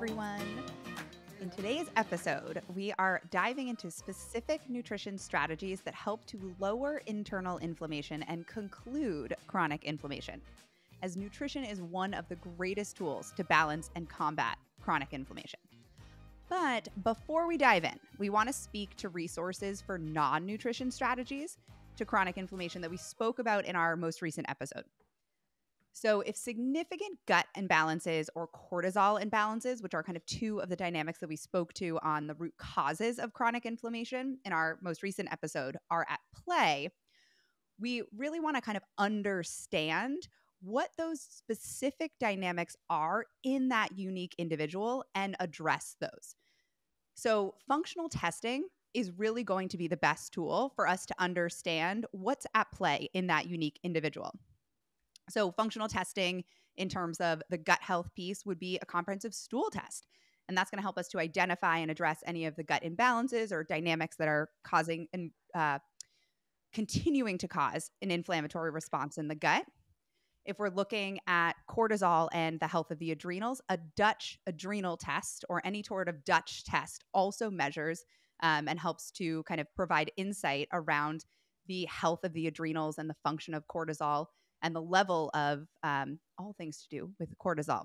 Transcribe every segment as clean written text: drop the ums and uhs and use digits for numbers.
everyone. In today's episode, we are diving into specific nutrition strategies that help to lower internal inflammation and conclude chronic inflammation, as nutrition is one of the greatest tools to balance and combat chronic inflammation. But before we dive in, we want to speak to resources for non-nutrition strategies to chronic inflammation that we spoke about in our most recent episode. So if significant gut imbalances or cortisol imbalances, which are kind of two of the dynamics that we spoke to on the root causes of chronic inflammation in our most recent episode, are at play, we really want to kind of understand what those specific dynamics are in that unique individual and address those. So functional testing is really going to be the best tool for us to understand what's at play in that unique individual. So functional testing in terms of the gut health piece would be a comprehensive stool test. And that's going to help us to identify and address any of the gut imbalances or dynamics that are causing and continuing to cause an inflammatory response in the gut. If we're looking at cortisol and the health of the adrenals, a Dutch adrenal test or any sort of Dutch test also measures and helps to kind of provide insight around the health of the adrenals and the function of cortisol and the level of all things to do with cortisol.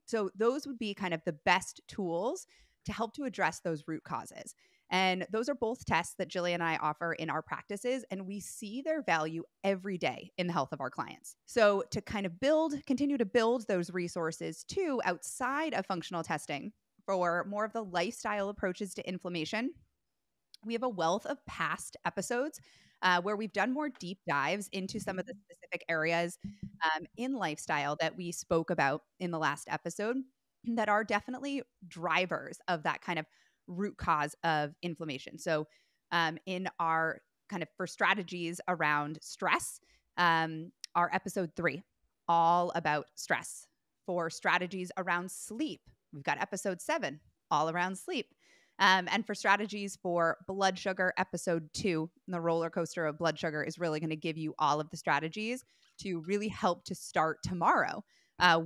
So those would be kind of the best tools to help to address those root causes. And those are both tests that Jillian and I offer in our practices, and we see their value every day in the health of our clients. So to kind of continue to build those resources too outside of functional testing for more of the lifestyle approaches to inflammation, we have a wealth of past episodes where we've done more deep dives into some of the specific areas in lifestyle that we spoke about in the last episode that are definitely drivers of that kind of root cause of inflammation. So in our kind of for strategies around stress, our episode 3, all about stress. For strategies around sleep, we've got episode 7, all around sleep. And for strategies for blood sugar, episode 2, the roller coaster of blood sugar is really going to give you all of the strategies to really help to start tomorrow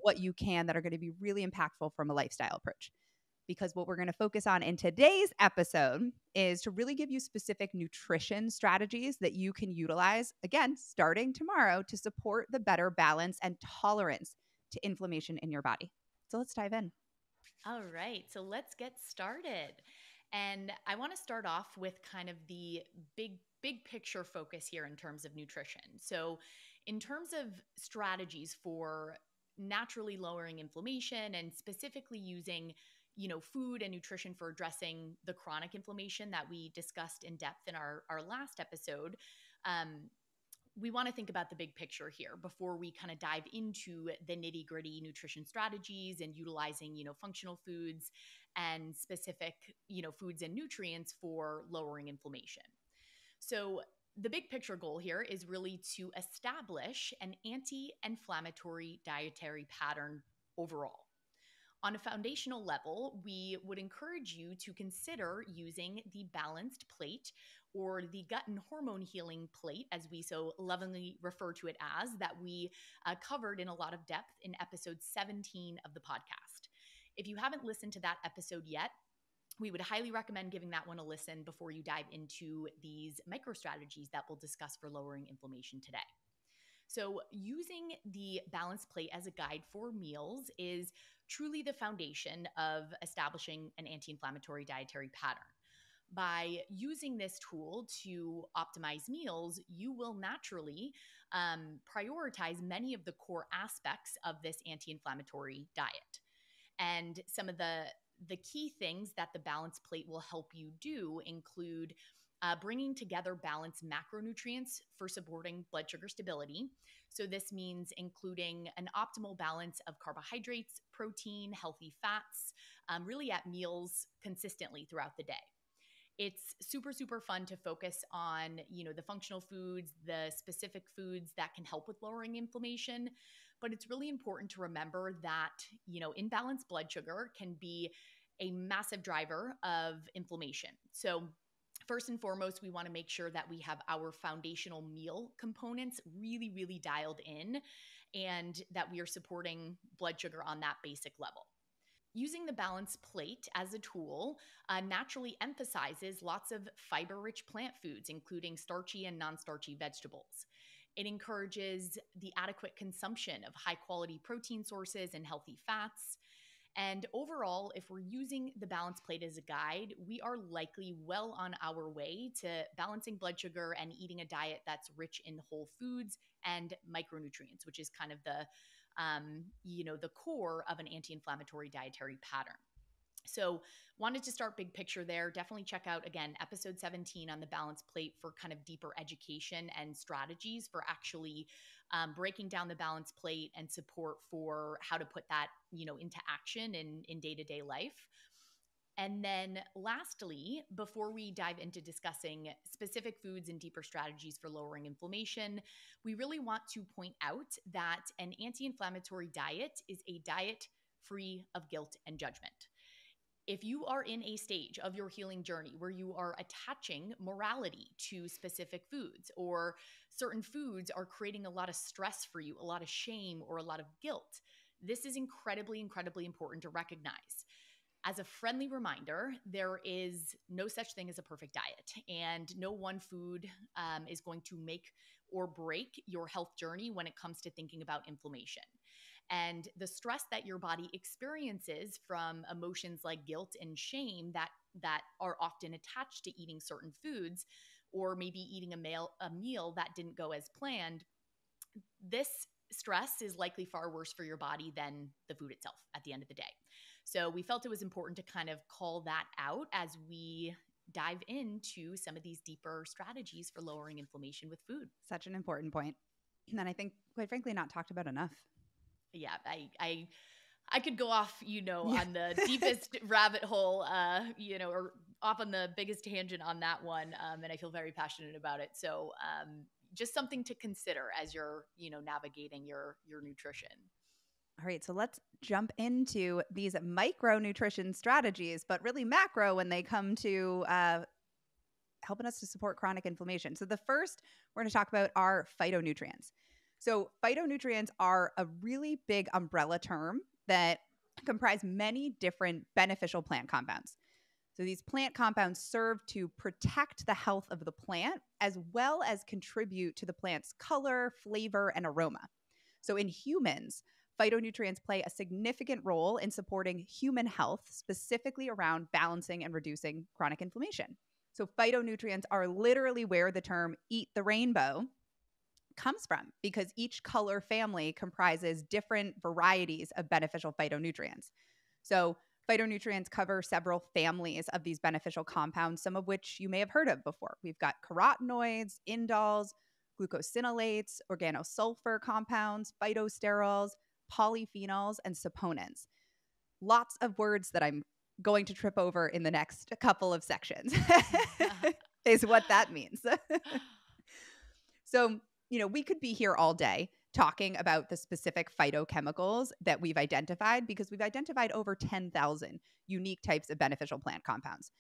what you can that are going to be really impactful from a lifestyle approach. Because what we're going to focus on in today's episode is to really give you specific nutrition strategies that you can utilize, again, starting tomorrow to support the better balance and tolerance to inflammation in your body. So let's dive in. All right, so let's get started. And I want to start off with kind of the big picture focus here in terms of nutrition. So in terms of strategies for naturally lowering inflammation and specifically using food and nutrition for addressing the chronic inflammation that we discussed in depth in our last episode, we want to think about the big picture here before we kind of dive into the nitty gritty nutrition strategies and utilizing, functional foods and specific, foods and nutrients for lowering inflammation. So the big picture goal here is really to establish an anti-inflammatory dietary pattern overall. On a foundational level, we would encourage you to consider using the balanced plate or the gut and hormone healing plate, as we so lovingly refer to it as, that we covered in a lot of depth in episode 17 of the podcast. If you haven't listened to that episode yet, we would highly recommend giving that one a listen before you dive into these micro strategies that we'll discuss for lowering inflammation today. So using the balanced plate as a guide for meals is truly the foundation of establishing an anti-inflammatory dietary pattern. By using this tool to optimize meals, you will naturally prioritize many of the core aspects of this anti-inflammatory diet. And some of the key things that the balanced plate will help you do include bringing together balanced macronutrients for supporting blood sugar stability. So this means including an optimal balance of carbohydrates, protein, healthy fats, really at meals consistently throughout the day. It's super, super fun to focus on, the functional foods, the specific foods that can help with lowering inflammation. But it's really important to remember that, imbalanced blood sugar can be a massive driver of inflammation. So first and foremost, we want to make sure that we have our foundational meal components really, really dialed in and that we are supporting blood sugar on that basic level. using the balance plate as a tool naturally emphasizes lots of fiber-rich plant foods, including starchy and non-starchy vegetables. It encourages the adequate consumption of high-quality protein sources and healthy fats. And overall, if we're using the balance plate as a guide, we are likely well on our way to balancing blood sugar and eating a diet that's rich in whole foods and micronutrients, which is kind of the core of an anti-inflammatory dietary pattern. So wanted to start big picture there. Definitely check out, again, episode 17 on the balance plate for kind of deeper education and strategies for actually breaking down the balance plate and support for how to put that, into action in day-to-day life. And then lastly, before we dive into discussing specific foods and deeper strategies for lowering inflammation, we really want to point out that an anti-inflammatory diet is a diet free of guilt and judgment. If you are in a stage of your healing journey where you are attaching morality to specific foods, or certain foods are creating a lot of stress for you, a lot of shame, or a lot of guilt, this is incredibly, incredibly important to recognize. As a friendly reminder, there is no such thing as a perfect diet, and no one food is going to make or break your health journey when it comes to thinking about inflammation. And the stress that your body experiences from emotions like guilt and shame that are often attached to eating certain foods, or maybe eating a meal that didn't go as planned, this stress is likely far worse for your body than the food itself at the end of the day. So we felt it was important to kind of call that out as we dive into some of these deeper strategies for lowering inflammation with food. Such an important point. And I think, quite frankly, not talked about enough. Yeah, I could go off, on the deepest rabbit hole, or off on the biggest tangent on that one. And I feel very passionate about it. So just something to consider as you're, navigating your nutrition. All right, so let's jump into these micronutrition strategies, but really macro when they come to helping us to support chronic inflammation. So the first we're going to talk about are phytonutrients. So phytonutrients are a really big umbrella term that comprise many different beneficial plant compounds. So these plant compounds serve to protect the health of the plant as well as contribute to the plant's color, flavor, and aroma. So in humans, phytonutrients play a significant role in supporting human health, specifically around balancing and reducing chronic inflammation. So phytonutrients are literally where the term eat the rainbow comes from, because each color family comprises different varieties of beneficial phytonutrients. So phytonutrients cover several families of these beneficial compounds, some of which you may have heard of before. We've got carotenoids, indols, glucosinolates, organosulfur compounds, phytosterols, polyphenols, and saponins. Lots of words that I'm going to trip over in the next couple of sections is what that means. So, we could be here all day talking about the specific phytochemicals that we've identified, because we've identified over 10,000 unique types of beneficial plant compounds.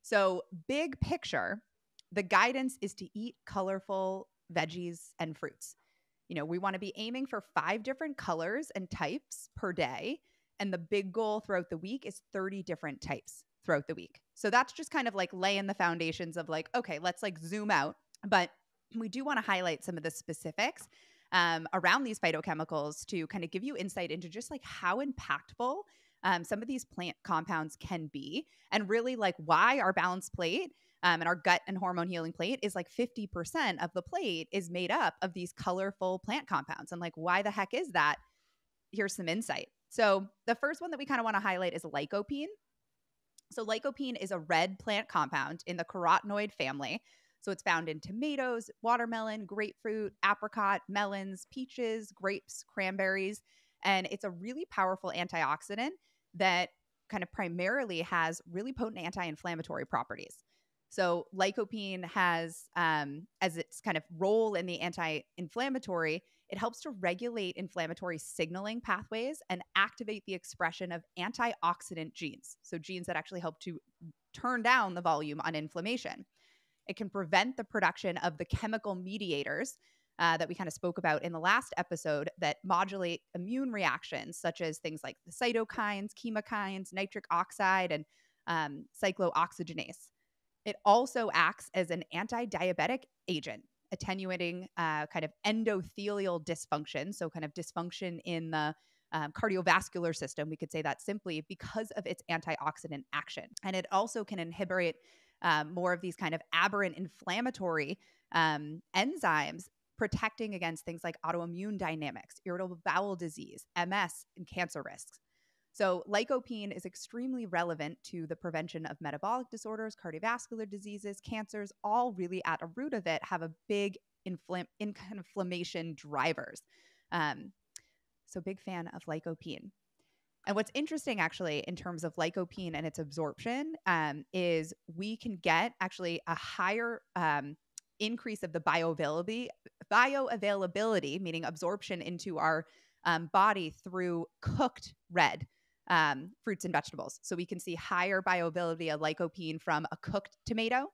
So big picture, the guidance is to eat colorful veggies and fruits. We want to be aiming for 5 different colors and types per day. And the big goal throughout the week is 30 different types throughout the week. So that's just kind of like laying the foundations of like, okay, let's like zoom out. But we do want to highlight some of the specifics around these phytochemicals to kind of give you insight into just like how impactful some of these plant compounds can be, and really like why our balance plate and our gut and hormone healing plate is like 50% of the plate is made up of these colorful plant compounds. And like, why the heck is that? Here's some insight. So the first one that we kind of want to highlight is lycopene. So lycopene is a red plant compound in the carotenoid family. So it's found in tomatoes, watermelon, grapefruit, apricot, melons, peaches, grapes, cranberries. And it's a really powerful antioxidant that kind of primarily has really potent anti-inflammatory properties. So lycopene has, as its kind of role in the anti-inflammatory, it helps to regulate inflammatory signaling pathways and activate the expression of antioxidant genes. So genes that actually help to turn down the volume on inflammation. It can prevent the production of the chemical mediators that we kind of spoke about in the last episode that modulate immune reactions, such as things like the cytokines, chemokines, nitric oxide, and cyclooxygenase. It also acts as an anti-diabetic agent, attenuating kind of endothelial dysfunction, so kind of dysfunction in the cardiovascular system. We could say that simply because of its antioxidant action. And it also can inhibit more of these kind of aberrant inflammatory enzymes, protecting against things like autoimmune dynamics, irritable bowel disease, MS, and cancer risks. So lycopene is extremely relevant to the prevention of metabolic disorders, cardiovascular diseases, cancers, all really at a root of it have a big inflammation drivers. So big fan of lycopene. And what's interesting actually in terms of lycopene and its absorption is we can get actually a higher increase of the bioavailability, meaning absorption into our body through cooked red fruits and vegetables. So we can see higher bioavailability of lycopene from a cooked tomato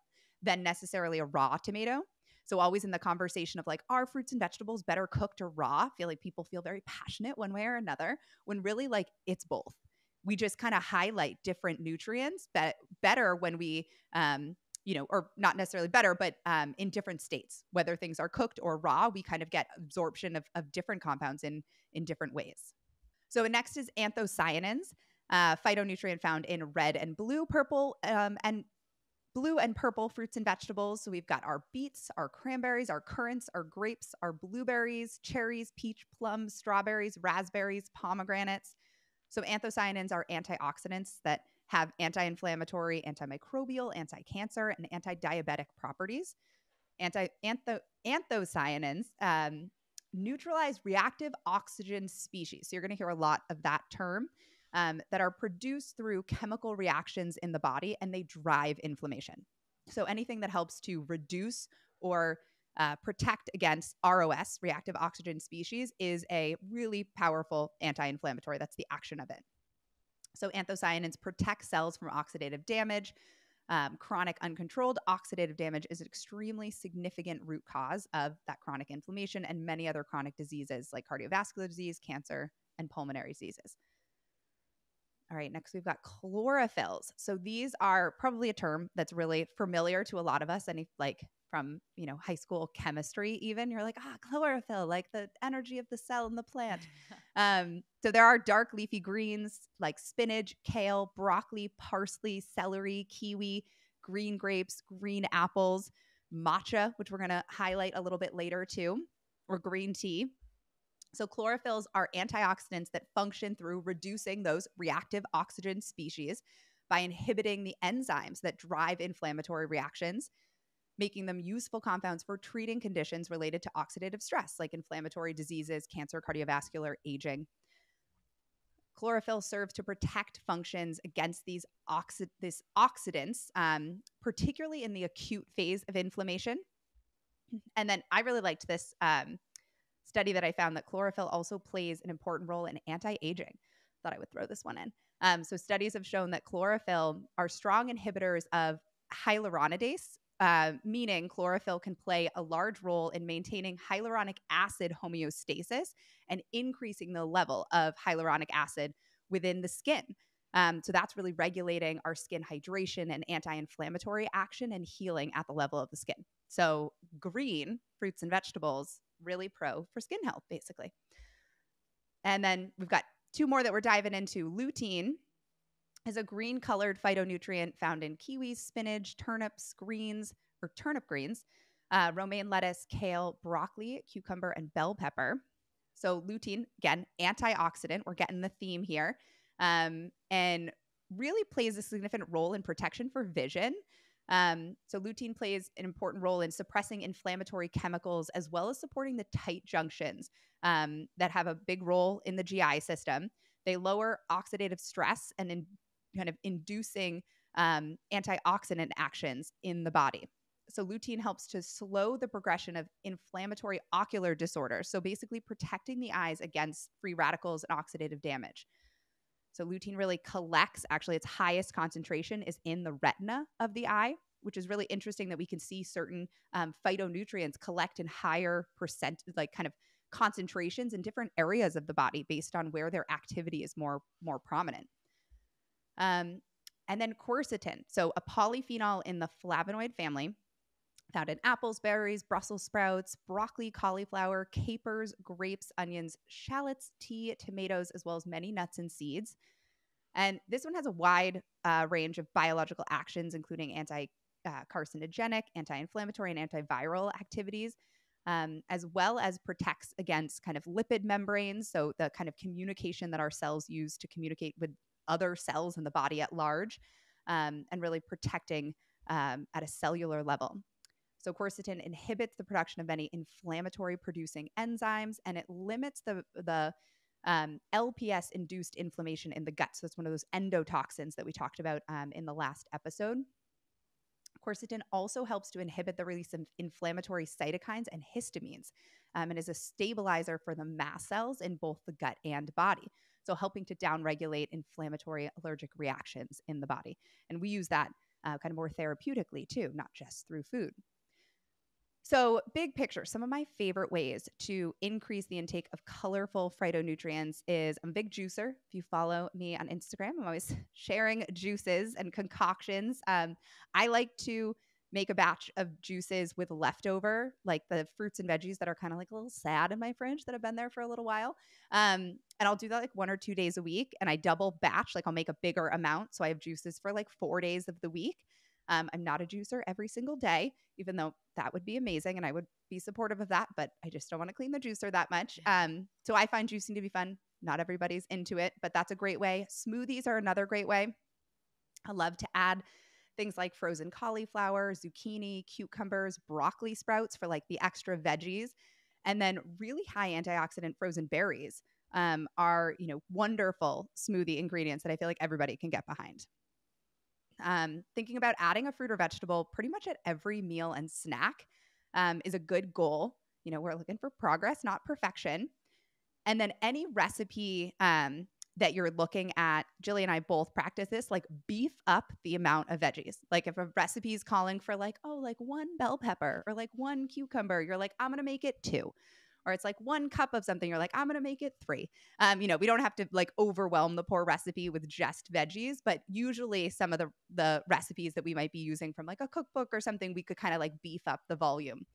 than necessarily a raw tomato. So always in the conversation of like, are fruits and vegetables better cooked or raw? I feel like people feel very passionate one way or another, when really like it's both. We just kind of highlight different nutrients better when we, or not necessarily better, but in different states, whether things are cooked or raw, we kind of get absorption of different compounds in different ways. So next is anthocyanins, phytonutrient found in red and blue, purple, and blue and purple fruits and vegetables. So we've got our beets, our cranberries, our currants, our grapes, our blueberries, cherries, peach, plums, strawberries, raspberries, pomegranates. So anthocyanins are antioxidants that have anti-inflammatory, antimicrobial, anti-cancer, and anti-diabetic properties. Anthocyanins neutralize reactive oxygen species. So you're going to hear a lot of that term. That are produced through chemical reactions in the body, and they drive inflammation. So anything that helps to reduce or protect against ROS, reactive oxygen species, is a really powerful anti-inflammatory. That's the action of it. So anthocyanins protect cells from oxidative damage. Chronic uncontrolled oxidative damage is an extremely significant root cause of that chronic inflammation and many other chronic diseases like cardiovascular disease, cancer, and pulmonary diseases. All right, next we've got chlorophylls. So these are probably a term that's really familiar to a lot of us, and like from high school chemistry even, you're like, chlorophyll, like the energy of the cell in the plant. So there are dark leafy greens like spinach, kale, broccoli, parsley, celery, kiwi, green grapes, green apples, matcha, which we're going to highlight a little bit later too, or green tea. So chlorophylls are antioxidants that function through reducing those reactive oxygen species by inhibiting the enzymes that drive inflammatory reactions, making them useful compounds for treating conditions related to oxidative stress, like inflammatory diseases, cancer, cardiovascular, aging. Chlorophyll serves to protect functions against these oxidants, particularly in the acute phase of inflammation. And then I really liked this study that I found that chlorophyll also plays an important role in anti-aging. Thought I would throw this one in. So studies have shown that chlorophyll are strong inhibitors of hyaluronidase, meaning chlorophyll can play a large role in maintaining hyaluronic acid homeostasis and increasing the level of hyaluronic acid within the skin. So that's really regulating our skin hydration and anti-inflammatory action and healing at the level of the skin. So green fruits and vegetables, really pro for skin health, basically. And then we've got two more that we're diving into. Lutein is a green colored phytonutrient found in kiwis, spinach, turnips, greens, or turnip greens, romaine lettuce, kale, broccoli, cucumber, and bell pepper. So lutein, again, antioxidant. We're getting the theme here. And really plays a significant role in protection for vision. So lutein plays an important role in suppressing inflammatory chemicals as well as supporting the tight junctions that have a big role in the GI system. They lower oxidative stress and kind of inducing antioxidant actions in the body. So lutein helps to slow the progression of inflammatory ocular disorders. So basically protecting the eyes against free radicals and oxidative damage. So lutein really collects, actually its highest concentration is in the retina of the eye. which is really interesting that we can see certain phytonutrients collect in higher percent, like kind of concentrations in different areas of the body based on where their activity is more prominent. And then quercetin, so a polyphenol in the flavonoid family, found in apples, berries, Brussels sprouts, broccoli, cauliflower, capers, grapes, onions, shallots, tea, tomatoes, as well as many nuts and seeds. And this one has a wide range of biological actions, including anti-carcinogenic, anti-inflammatory, and antiviral activities, as well as protects against kind of lipid membranes, so the kind of communication that our cells use to communicate with other cells in the body at large, and really protecting at a cellular level. So quercetin inhibits the production of many inflammatory producing enzymes, and it limits the LPS-induced inflammation in the gut. So that's one of those endotoxins that we talked about in the last episode. Quercetin also helps to inhibit the release of inflammatory cytokines and histamines, and is a stabilizer for the mast cells in both the gut and body. So helping to downregulate inflammatory allergic reactions in the body. And we use that kind of more therapeutically too, not just through food. So big picture, some of my favorite ways to increase the intake of colorful phytonutrients is I'm a big juicer. If you follow me on Instagram, I'm always sharing juices and concoctions. I like to make a batch of juices with leftover, like the fruits and veggies that are kind of like a little sad in my fridge that have been there for a little while. And I'll do that like 1 or 2 days a week. And I double batch, like I'll make a bigger amount. So I have juices for like 4 days of the week. I'm not a juicer every single day, even though that would be amazing and I would be supportive of that, but I just don't want to clean the juicer that much. So I find juicing to be fun. Not everybody's into it, but that's a great way. Smoothies are another great way. I love to add things like frozen cauliflower, zucchini, cucumbers, broccoli sprouts for like the extra veggies. And then really high antioxidant frozen berries are, wonderful smoothie ingredients that I feel like everybody can get behind. Thinking about adding a fruit or vegetable pretty much at every meal and snack is a good goal. We're looking for progress, not perfection. And then any recipe that you're looking at, Jillian and I both practice this, like beef up the amount of veggies. Like if a recipe is calling for like 1 bell pepper or like 1 cucumber, you're like, I'm going to make it 2. Or it's like 1 cup of something, you're like, I'm going to make it 3. We don't have to like overwhelm the poor recipe with just veggies, but usually some of the recipes that we might be using from like a cookbook or something, we could kind of like beef up the volume.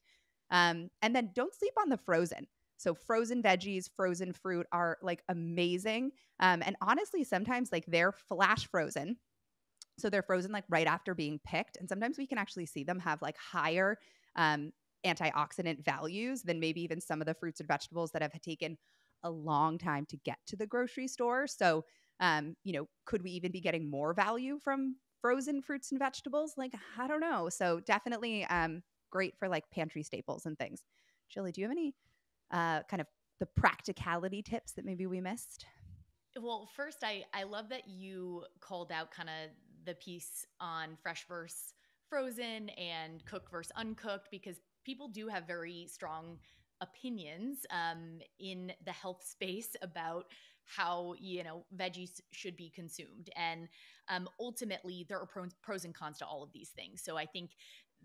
And then don't sleep on the frozen. So frozen veggies, frozen fruit are like amazing. And honestly, sometimes like they're flash frozen. So they're frozen like right after being picked. And sometimes we can actually see them have like higher antioxidant values than maybe even some of the fruits and vegetables that have taken a long time to get to the grocery store. So, could we even be getting more value from frozen fruits and vegetables? Like, I don't know. So definitely great for like pantry staples and things. Jilly, do you have any kind of the practicality tips that maybe we missed? Well, first, I love that you called out kind of the piece on fresh versus frozen and cooked versus uncooked, because people do have very strong opinions in the health space about how veggies should be consumed, and ultimately there are pros and cons to all of these things. So I think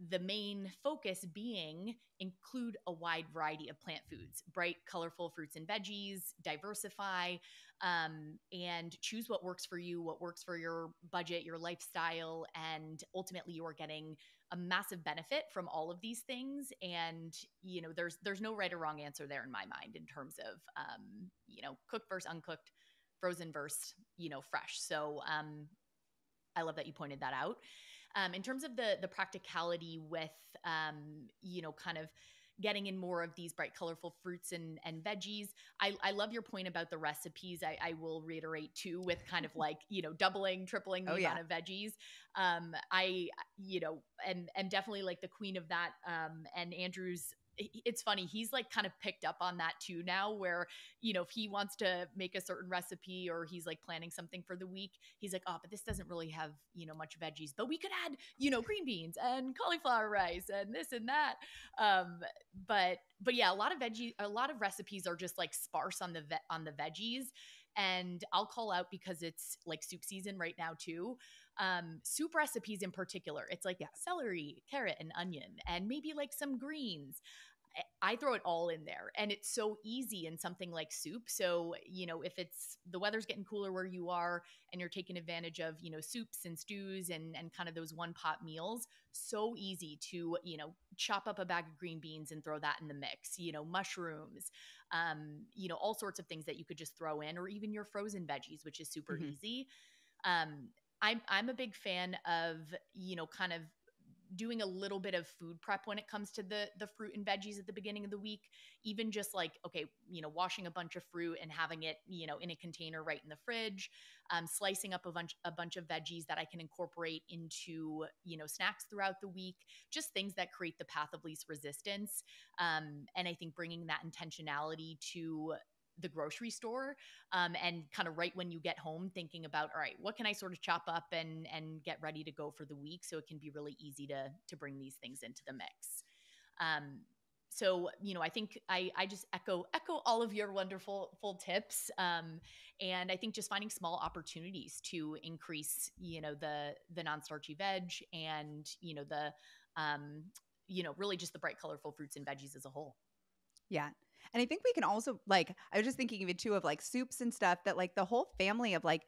the main focus being include a wide variety of plant foods, bright, colorful fruits and veggies, diversify, and choose what works for you, what works for your budget, your lifestyle, and ultimately you are getting a massive benefit from all of these things. And there's no right or wrong answer there in my mind in terms of cooked versus uncooked, frozen versus fresh. So I love that you pointed that out. In terms of the practicality with kind of getting in more of these bright, colorful fruits and veggies. I love your point about the recipes. I will reiterate too, with kind of like, doubling, tripling the amount of veggies. I am definitely like the queen of that. And Andrew's, it's funny, he's like kind of picked up on that too now, where, if he wants to make a certain recipe or he's like planning something for the week, he's like, oh, but this doesn't really have, much veggies, but we could add, green beans and cauliflower rice and this and that. But yeah, a lot of recipes are just like sparse on the veggies. And I'll call out, because it's like soup season right now too. Soup recipes in particular, it's like Yeah. celery, carrot, and onion, and maybe like some greens. I throw it all in there, and it's so easy in something like soup. So, if it's the weather's getting cooler where you are and you're taking advantage of, soups and stews and kind of those one pot meals, so easy to, chop up a bag of green beans and throw that in the mix, mushrooms, all sorts of things that you could just throw in, or even your frozen veggies, which is super Mm-hmm. easy. I'm a big fan of, kind of doing a little bit of food prep when it comes to the fruit and veggies at the beginning of the week. Even just like, okay, washing a bunch of fruit and having it, in a container right in the fridge, slicing up a bunch of veggies that I can incorporate into, snacks throughout the week, just things that create the path of least resistance. And I think bringing that intentionality to the grocery store, and kind of right when you get home, thinking about, all right, what can I sort of chop up and get ready to go for the week, so it can be really easy to bring these things into the mix. So, I think I just echo all of your wonderful full tips. And I think just finding small opportunities to increase, the non-starchy veg, and, really just the bright, colorful fruits and veggies as a whole. Yeah. And I think we can also, like, I was just thinking even too of like soups and stuff, that like the whole family of like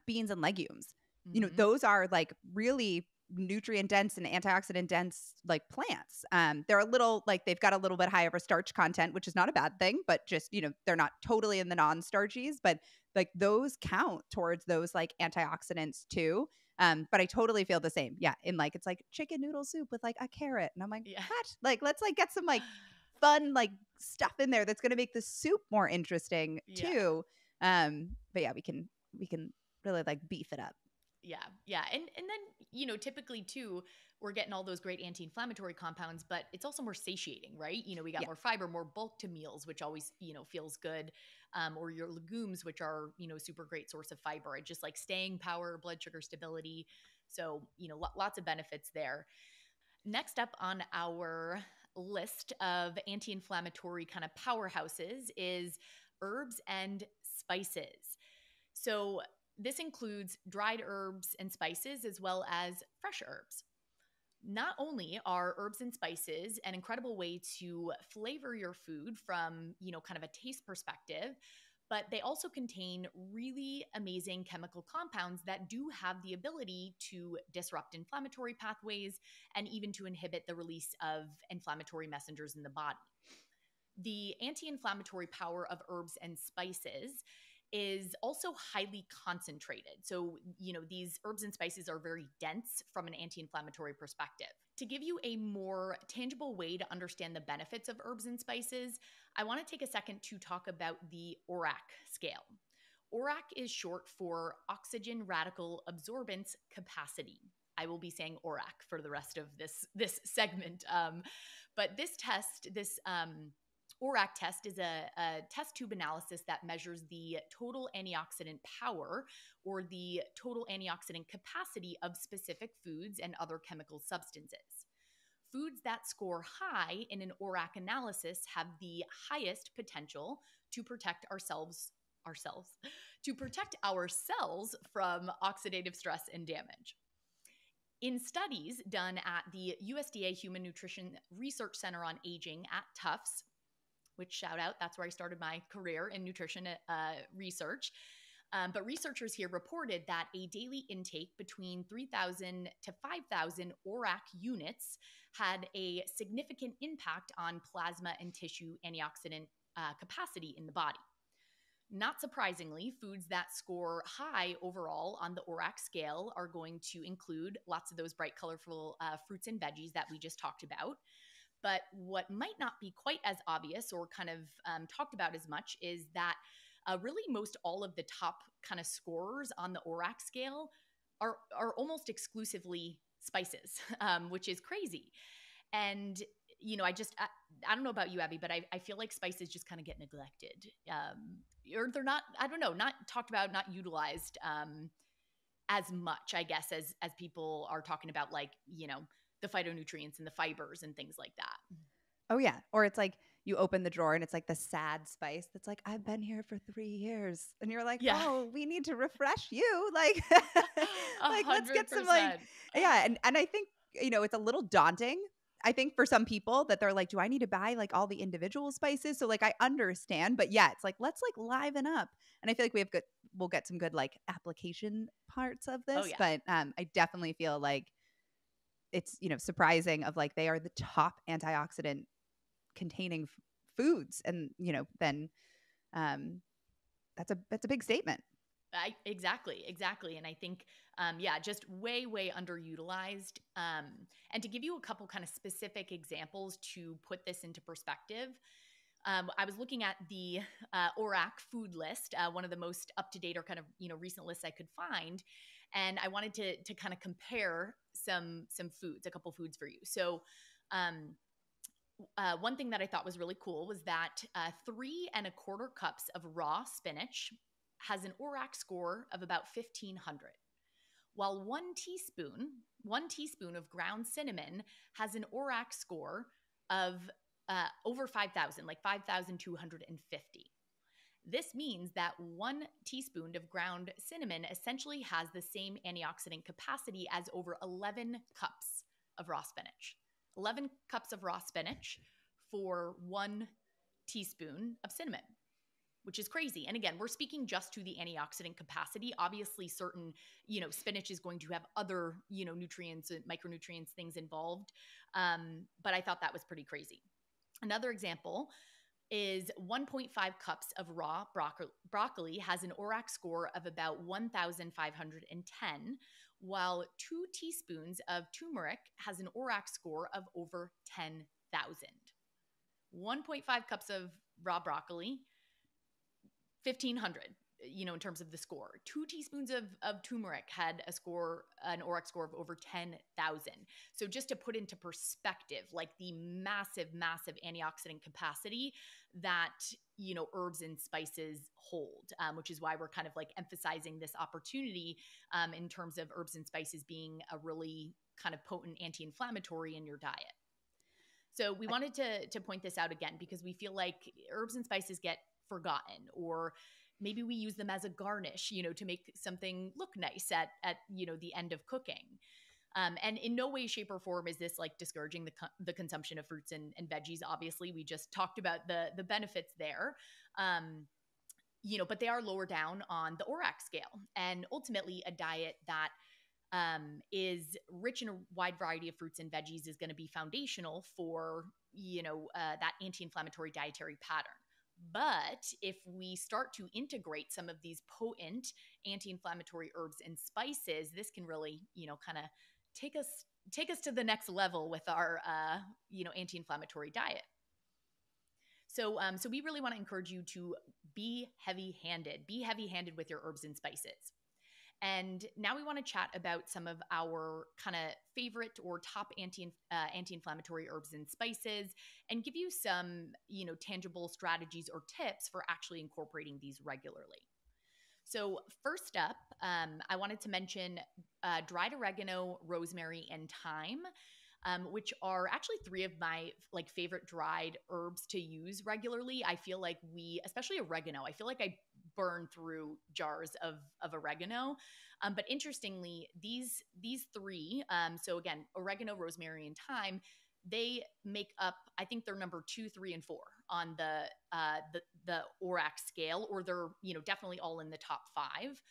beans and legumes, Mm-hmm. those are like really nutrient dense and antioxidant dense like plants. They're a little like, they've got a little bit higher of a starch content, which is not a bad thing, but just, they're not totally in the non-starchies, but like those count towards those like antioxidants too. But I totally feel the same. Yeah. In like, it's like chicken noodle soup with like a carrot. And I'm like, Yeah. what? Like, let's like get some like fun like stuff in there that's going to make the soup more interesting Yeah. too. But yeah, we can really like beef it up. Yeah. Yeah. And then, typically too, we're getting all those great anti-inflammatory compounds, but it's also more satiating, right? We got Yeah. more fiber, more bulk to meals, which always, feels good. Or your legumes, which are, super great source of fiber, and just like staying power, blood sugar stability. So, lots of benefits there. Next up on our list of anti-inflammatory kind of powerhouses is herbs and spices. So, this includes dried herbs and spices as well as fresh herbs. Not only are herbs and spices an incredible way to flavor your food from, kind of a taste perspective, but they also contain really amazing chemical compounds that do have the ability to disrupt inflammatory pathways and even to inhibit the release of inflammatory messengers in the body. The anti-inflammatory power of herbs and spices is also highly concentrated. So, these herbs and spices are very dense from an anti-inflammatory perspective. To give you a more tangible way to understand the benefits of herbs and spices, I want to take a second to talk about the ORAC scale. ORAC is short for oxygen radical absorbance capacity. I will be saying ORAC for the rest of this segment. But this test, this ORAC test, is a test tube analysis that measures the total antioxidant power, or the total antioxidant capacity of specific foods and other chemical substances. Foods that score high in an ORAC analysis have the highest potential to protect to protect our cells from oxidative stress and damage. In studies done at the USDA Human Nutrition Research Center on Aging at Tufts, which, shout out, that's where I started my career in nutrition research. But researchers here reported that a daily intake between 3,000 to 5,000 ORAC units had a significant impact on plasma and tissue antioxidant capacity in the body. Not surprisingly, foods that score high overall on the ORAC scale are going to include lots of those bright, colorful fruits and veggies that we just talked about. But what might not be quite as obvious, or kind of talked about as much, is that really most all of the top kind of scorers on the ORAC scale are almost exclusively spices, which is crazy. And, I don't know about you, Abby, but I feel like spices just kind of get neglected. Or they're not, I don't know, not talked about, not utilized as much, I guess, as people are talking about, like, the phytonutrients and the fibers and things like that. Oh yeah. Or it's like, you open the drawer and it's like the sad spice that's like, I've been here for 3 years. And you're like, Yeah. oh, we need to refresh you. Like, A like let's get hundred some like, percent. yeah. And I think, it's a little daunting. I think for some people that they're like, do I need to buy like all the individual spices? So like I understand, but yeah, it's like, let's like liven up. And I feel like we'll get some good like application parts of Oh this, yeah. but I definitely feel like it's, surprising of like they are the top antioxidant containing foods. And, then that's a big statement. Exactly. And I think, yeah, just way underutilized. And to give you a couple kind of specific examples to put this into perspective, I was looking at the ORAC food list, one of the most up to date or kind of recent lists I could find, and I wanted to kind of compare some foods, a couple foods for you. So. One thing that I thought was really cool was that 3.25 cups of raw spinach has an ORAC score of about 1,500, while one teaspoon of ground cinnamon has an ORAC score of over 5,000, like 5,250. This means that 1 teaspoon of ground cinnamon essentially has the same antioxidant capacity as over 11 cups of raw spinach. 11 cups of raw spinach for 1 teaspoon of cinnamon, which is crazy. And again, we're speaking just to the antioxidant capacity. Obviously, certain, spinach is going to have other, nutrients, micronutrients, things involved. But I thought that was pretty crazy. Another example is 1.5 cups of raw broccoli has an ORAC score of about 1,510, while 2 teaspoons of turmeric has an ORAC score of over 10,000. 1.5 cups of raw broccoli, 1,500, in terms of the score. 2 teaspoons of turmeric had an ORAC score of over 10,000. So just to put into perspective, like the massive antioxidant capacity that, herbs and spices hold, which is why we're kind of like emphasizing this opportunity in terms of herbs and spices being a really kind of potent anti-inflammatory in your diet. So we wanted to point this out again because we feel like herbs and spices get forgotten, or maybe we use them as a garnish, to make something look nice at the end of cooking. And in no way, shape, or form is this like discouraging the consumption of fruits and veggies. Obviously, we just talked about the benefits there. But they are lower down on the ORAC scale. And ultimately, a diet that is rich in a wide variety of fruits and veggies is going to be foundational for, that anti-inflammatory dietary pattern. But if we start to integrate some of these potent anti-inflammatory herbs and spices, this can really, kind of take us to the next level with our, anti-inflammatory diet. So we really want to encourage you to be heavy-handed with your herbs and spices. And now we want to chat about some of our kind of favorite or top anti-inflammatory herbs and spices, and give you some, tangible strategies or tips for actually incorporating these regularly. So first up, I wanted to mention dried oregano, rosemary, and thyme, which are actually 3 of my like favorite dried herbs to use regularly. I feel like especially oregano, I feel like I burn through jars of oregano. But interestingly, these 3, so again, oregano, rosemary, and thyme, they make up, I think they're number 2, 3, and 4 on the ORAC scale, or they're, definitely all in the top 5.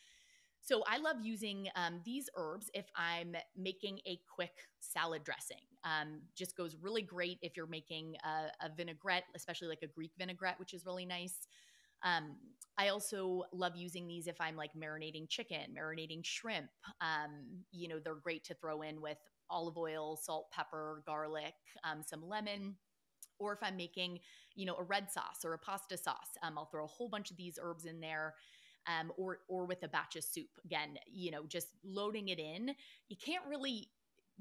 So I love using these herbs if I'm making a quick salad dressing. Just goes really great if you're making a vinaigrette, especially like a Greek vinaigrette, which is really nice. I also love using these if I'm like marinating chicken, marinating shrimp. They're great to throw in with olive oil, salt, pepper, garlic, some lemon. Or if I'm making, a red sauce or a pasta sauce, I'll throw a whole bunch of these herbs in there. Or with a batch of soup. Again, just loading it in. You can't really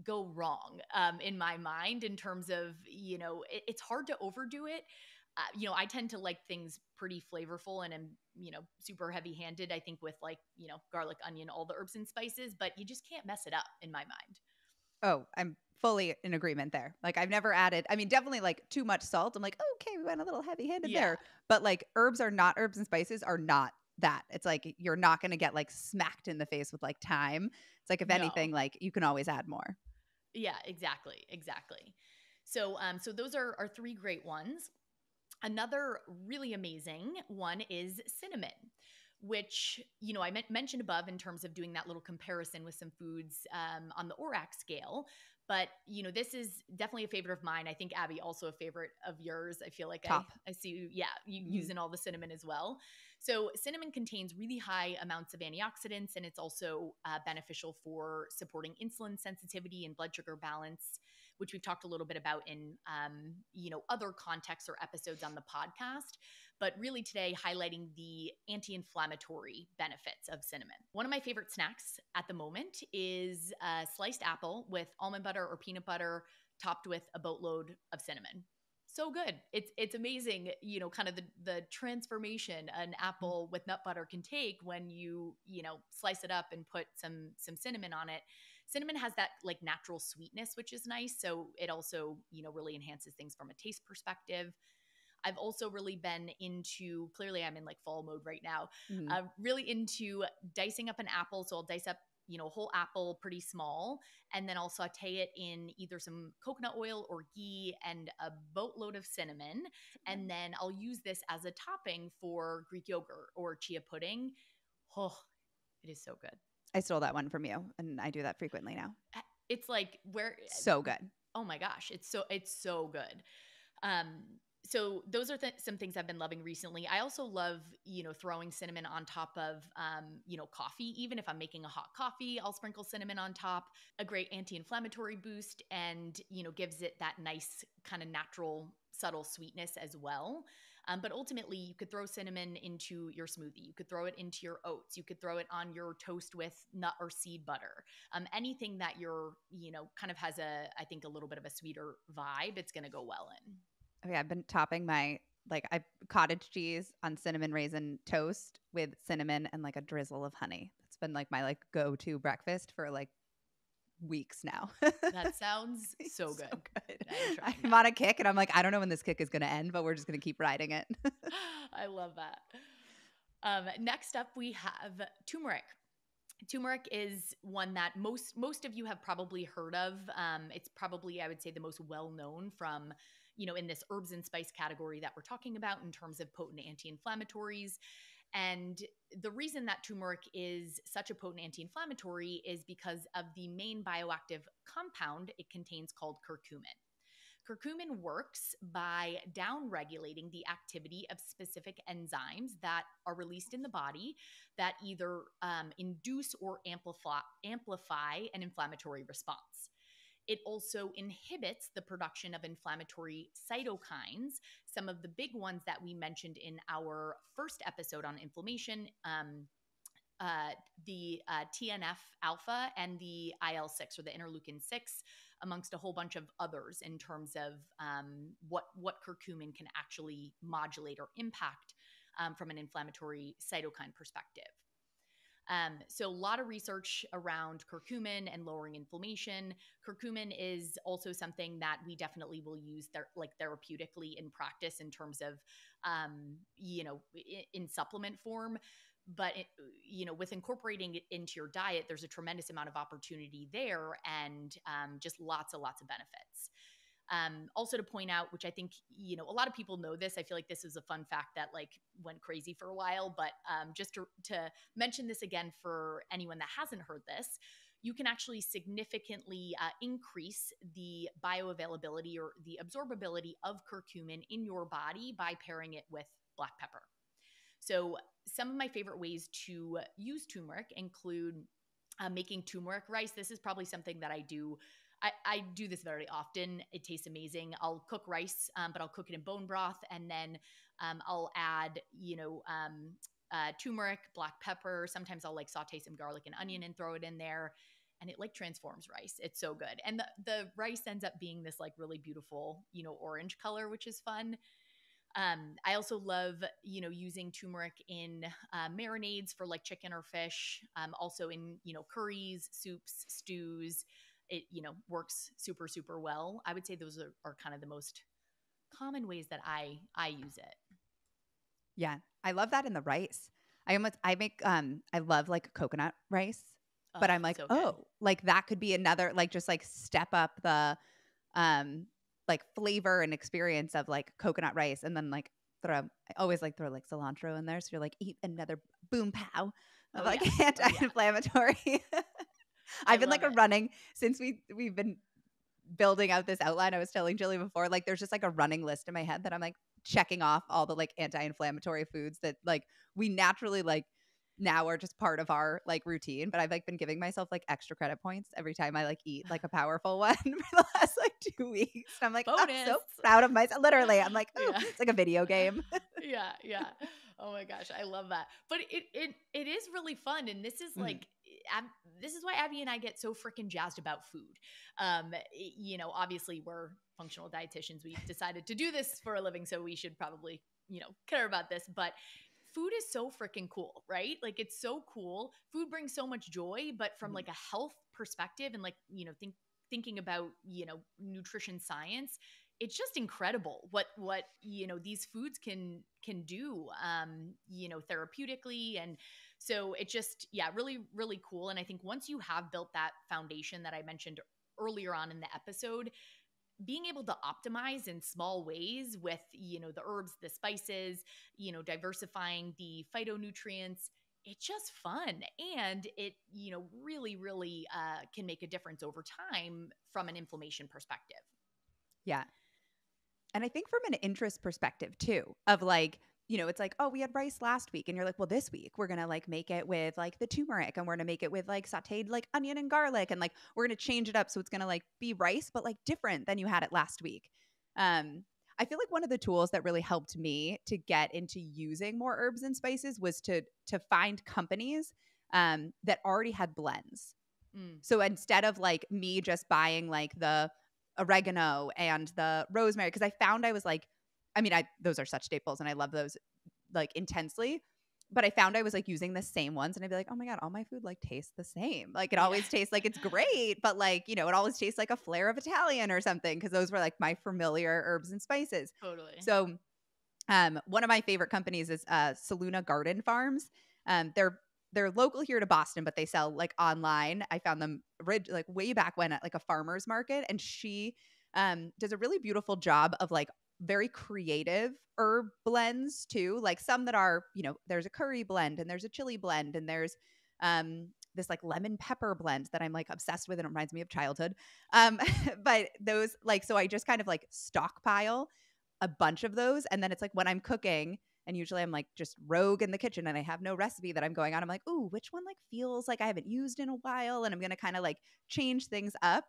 go wrong in my mind in terms of, it's hard to overdo it. I tend to like things pretty flavorful, and I'm, super heavy handed, I think, with like, garlic, onion, all the herbs and spices, but you just can't mess it up in my mind. Oh, I'm fully in agreement there. Like I've never added, I mean, definitely like too much salt. I'm like, oh, okay, went a little heavy-handed Yeah. there. But like herbs and spices are not that. It's like you're not going to get like smacked in the face with like thyme. It's like if No. anything, like you can always add more. Yeah, exactly. Exactly. So those are three great ones. Another really amazing one is cinnamon, which, I mentioned above in terms of doing that little comparison with some foods on the ORAC scale. But, this is definitely a favorite of mine. I think, Abby, also a favorite of yours. I feel like Top. I see you, yeah, you Mhm. using all the cinnamon as well. So cinnamon contains really high amounts of antioxidants, and it's also beneficial for supporting insulin sensitivity and blood sugar balance, which we've talked a little bit about in, other contexts or episodes on the podcast. But really today, highlighting the anti-inflammatory benefits of cinnamon. One of my favorite snacks at the moment is a sliced apple with almond butter or peanut butter topped with a boatload of cinnamon. So good. It's amazing, kind of the transformation an apple with nut butter can take when you slice it up and put some cinnamon on it. Cinnamon has that like natural sweetness, which is nice. So it also, really enhances things from a taste perspective. I've also really been into, clearly I'm in like fall mode right now, Mhm. really into dicing up an apple. So I'll dice up, a whole apple pretty small, and then I'll saute it in either some coconut oil or ghee and a boatload of cinnamon. And then I'll use this as a topping for Greek yogurt or chia pudding. Oh, it is so good. I stole that one from you, and I do that frequently now. It's like where So good. oh my gosh, it's so good. Um, so those are some things I've been loving recently. I also love, throwing cinnamon on top of, coffee. Even if I'm making a hot coffee, I'll sprinkle cinnamon on top. A great anti-inflammatory boost, and gives it that nice kind of natural, subtle sweetness as well. But ultimately, you could throw cinnamon into your smoothie. You could throw it into your oats. You could throw it on your toast with nut or seed butter. Anything that you're, kind of has I think, a little bit of a sweeter vibe, it's going to go well in. Okay, I've been topping my I cottage cheese on cinnamon raisin toast with cinnamon and like a drizzle of honey. That's been like my like go-to breakfast for like weeks now. That sounds so It's good. so good. I am trying I'm that. on a kick and I'm like, I don't know when this kick is going to end, but we're just going to keep riding it. I love that. Next up, we have turmeric. Turmeric is one that most of you have probably heard of. It's probably, I would say, the most well known from, in this herbs and spice category that we're talking about in terms of potent anti-inflammatories. And the reason that turmeric is such a potent anti-inflammatory is because of the main bioactive compound it contains, called curcumin. Curcumin works by downregulating the activity of specific enzymes that are released in the body that either induce or amplify an inflammatory response. It also inhibits the production of inflammatory cytokines. Some of the big ones that we mentioned in our first episode on inflammation, the TNF alpha and the IL-6, or the interleukin 6, amongst a whole bunch of others, in terms of what curcumin can actually modulate or impact from an inflammatory cytokine perspective. So a lot of research around curcumin and lowering inflammation. Curcumin is also something that we definitely will use therapeutically in practice, in terms of, in supplement form. But with incorporating it into your diet, there's a tremendous amount of opportunity there, and just lots of benefits. Also to point out, which I think, a lot of people know this, I feel like this is a fun fact that like went crazy for a while, but just to mention this again for anyone that hasn't heard this, you can actually significantly increase the bioavailability or the absorbability of curcumin in your body by pairing it with black pepper. So some of my favorite ways to use turmeric include making turmeric rice. This is probably something that I do. I do this very often. It tastes amazing. I'll cook rice, but I'll cook it in bone broth, and then I'll add, turmeric, black pepper. Sometimes I'll like saute some garlic and onion and throw it in there, and it like transforms rice. It's so good, and the rice ends up being this like really beautiful, orange color, which is fun. I also love, using turmeric in marinades for like chicken or fish. Also in, curries, soups, stews. It, works super, super well. I would say those are kind of the most common ways that I use it. Yeah. I love that in the rice. I love like coconut rice, but Oh, I'm like, so good. oh, like that could be another, like just like step up the um like flavor and experience of like coconut rice, and then like I always like throw like cilantro in there. So you're like, eat another boom pow of Oh like yeah. Oh yeah. anti-inflammatory. I I've been like love a it. running since we've been building out this outline. I was telling Jillian before, like there's just like a running list in my head that I'm like checking off all the like anti-inflammatory foods that like we naturally like now are just part of our like routine. But I've like been giving myself like extra credit points every time I like eat like a powerful one for the last like 2 weeks. I'm like, I'm Bonus. so proud of myself. Literally, I'm like, oh, Yeah. it's like a video game. Yeah, yeah. Oh my gosh, I love that. But it is really fun, and this is Mhm. like this is why Abby and I get so freaking jazzed about food. Obviously we're functional dietitians. We decided to do this for a living, so we should probably care about this. But food is so freaking cool, right? Like it's so cool. Food brings so much joy, but from Mhm. like a health perspective and like thinking about nutrition science, it's just incredible what these foods can do therapeutically. And so it just, yeah, really really cool. And I think once you have built that foundation that I mentioned earlier on in the episode, being able to optimize in small ways with the herbs, the spices, diversifying the phytonutrients, it's just fun. And it really really can make a difference over time from an inflammation perspective. Yeah. And I think from an interest perspective too, of like, it's like, oh, we had rice last week. And you're like, well, this week we're going to like make it with like the turmeric, and we're going to make it with like sauteed like onion and garlic. And like, we're going to change it up. So it's going to like be rice, but like different than you had it last week. I feel like one of the tools that really helped me to get into using more herbs and spices was to find companies that already had blends. Mm. So instead of like me just buying like the oregano and the rosemary, because I found I was like, I mean, those are such staples and I love those like intensely. But I found I was like using the same ones, and I'd be like, oh my God, all my food like tastes the same. Like it Yeah. always tastes like it's great, but like, it always tastes like a flair of Italian or something, because those were like my familiar herbs and spices. Totally. So one of my favorite companies is Saluna Garden Farms. They're local here to Boston, but they sell like online. I found them like way back when at like a farmer's market, and she does a really beautiful job of like very creative herb blends too. Like some that are, there's a curry blend and there's a chili blend and there's this like lemon pepper blend that I'm like obsessed with, and it reminds me of childhood. But those like, so I just kind of like stockpile a bunch of those. And then it's like when I'm cooking, and usually I'm like just rogue in the kitchen and I have no recipe that I'm going on, I'm like, ooh, which one like feels like I haven't used in a while? And I'm going to kind of like change things up.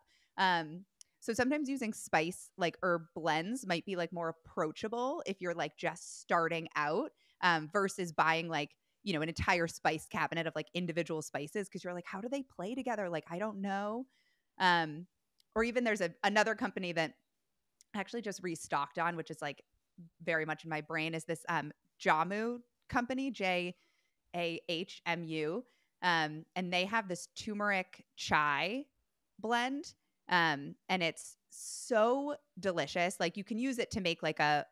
So sometimes using spice like herb blends might be like more approachable if you're like just starting out, versus buying like, an entire spice cabinet of like individual spices, because you're like, how do they play together? Like, I don't know. Or even there's another company that actually just restocked on, which is like very much in my brain, is this Jamu company, Jahmu. And they have this turmeric chai blend. And it's so delicious. Like you can use it to make like a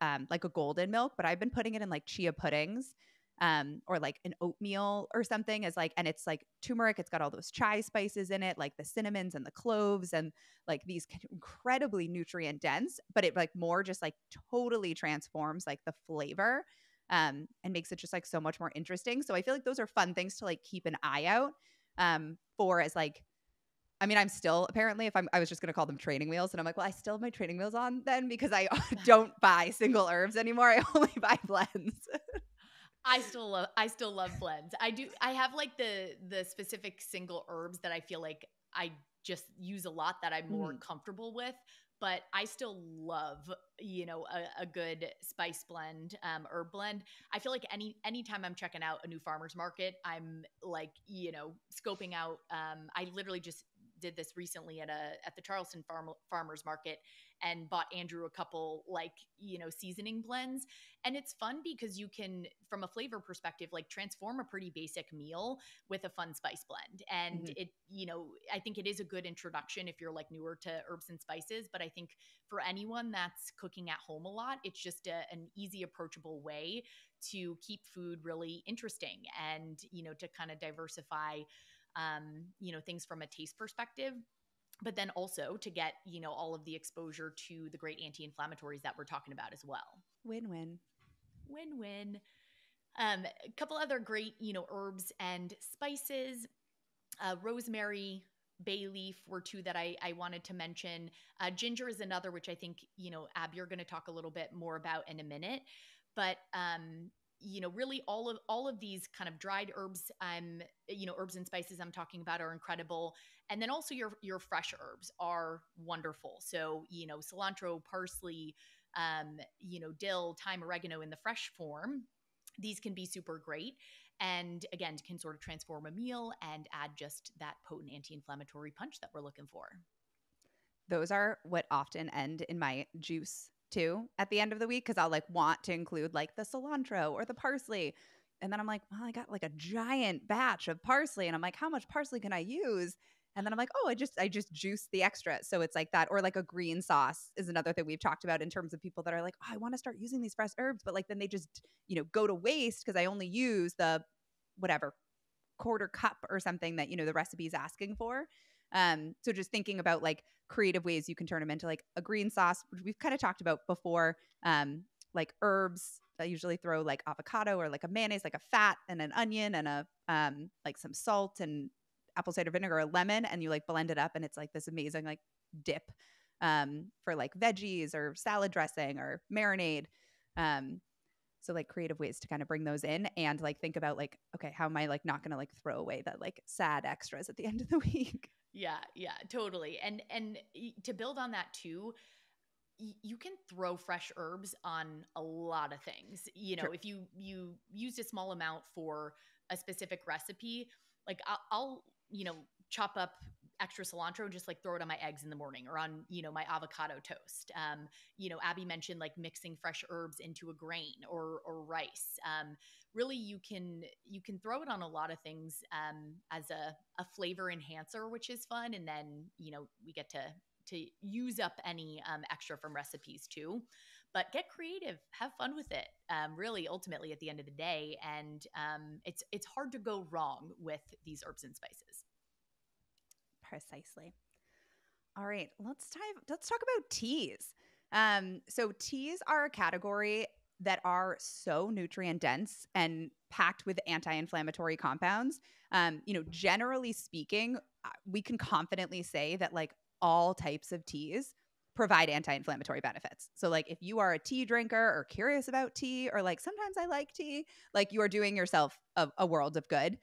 golden milk, but I've been putting it in like chia puddings, or like an oatmeal or something, as like, and it's like turmeric. It's got all those chai spices in it, like the cinnamons and the cloves, and like these incredibly nutrient dense, but it like more just like totally transforms like the flavor, and makes it just like so much more interesting. So I feel like those are fun things to like keep an eye out for, as like, I mean, I'm still apparently, I was just going to call them training wheels. And I'm like, well, I still have my training wheels on then, because I don't buy single herbs anymore. I only buy blends. I still love blends. I have like the specific single herbs that I feel like I just use a lot, that I'm more Mhm. comfortable with. But I still love, a good spice blend, herb blend. I feel like anytime I'm checking out a new farmer's market, I'm like, scoping out. I literally just did this recently at the Charleston Farmers Market and bought Andrew a couple seasoning blends. And it's fun because you can, from a flavor perspective, like transform a pretty basic meal with a fun spice blend. And it, I think it is a good introduction if you're like newer to herbs and spices. But I think for anyone that's cooking at home a lot, it's just an easy, approachable way to keep food really interesting and, to kind of diversify, things from a taste perspective, but then also to get, all of the exposure to the great anti-inflammatories that we're talking about as well. Win-win. Win-win. A couple other great, herbs and spices. Rosemary, bay leaf were two that I wanted to mention. Ginger is another, which I think, Ab, you're going to talk a little bit more about in a minute. But really all of these kind of dried herbs, herbs and spices I'm talking about are incredible. And then also your fresh herbs are wonderful. So, cilantro, parsley, dill, thyme, oregano in the fresh form. These can be super great. And again, can sort of transform a meal and add just that potent anti-inflammatory punch that we're looking for. Those are what often end in my juice too at the end of the week, because I'll like want to include like the cilantro or the parsley. And then I'm like, well, I got like a giant batch of parsley. And I'm like, how much parsley can I use? And then I'm like, oh, I just juice the extra. So it's like that. Or like a green sauce is another thing we've talked about in terms of people that are like, oh, I want to start using these fresh herbs. But like then they just, go to waste because I only use the whatever quarter cup or something that, the recipe is asking for. So just thinking about like creative ways you can turn them into like a green sauce, which we've kind of talked about before. Like herbs, I usually throw like avocado or like a mayonnaise, like a fat and an onion and a like some salt and apple cider vinegar or lemon, and you like blend it up and it's like this amazing like dip for like veggies or salad dressing or marinade. So like creative ways to kind of bring those in and like think about like, okay, how am I like not going to like throw away the like sad extras at the end of the week? Yeah, totally. And to build on that too, you can throw fresh herbs on a lot of things. True. If you used a small amount for a specific recipe, like I'll chop up extra cilantro, just like throw it on my eggs in the morning or on, my avocado toast. Abby mentioned like mixing fresh herbs into a grain or rice. Really you can throw it on a lot of things as a flavor enhancer, which is fun. And then, we get to use up any extra from recipes too. But get creative, have fun with it. Really, ultimately, at the end of the day, and it's hard to go wrong with these herbs and spices. Precisely. All right, let's talk about teas. So teas are a category that are so nutrient dense and packed with anti-inflammatory compounds. Generally speaking, we can confidently say that like all types of teas provide anti-inflammatory benefits. So like if you are a tea drinker or curious about tea, or like sometimes I like tea, like you are doing yourself a world of good.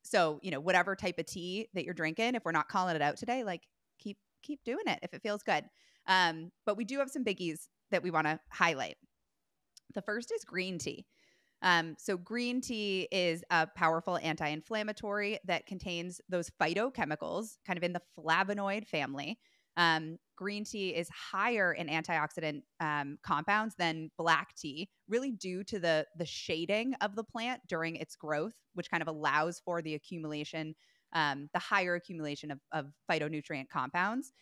So, whatever type of tea that you're drinking, if we're not calling it out today, like keep doing it if it feels good. But we do have some biggies that we want to highlight. The first is green tea. So green tea is a powerful anti-inflammatory that contains those phytochemicals kind of in the flavonoid family. Green tea is higher in antioxidant compounds than black tea, really due to the shading of the plant during its growth, which kind of allows for the accumulation, the higher accumulation of phytonutrient compounds.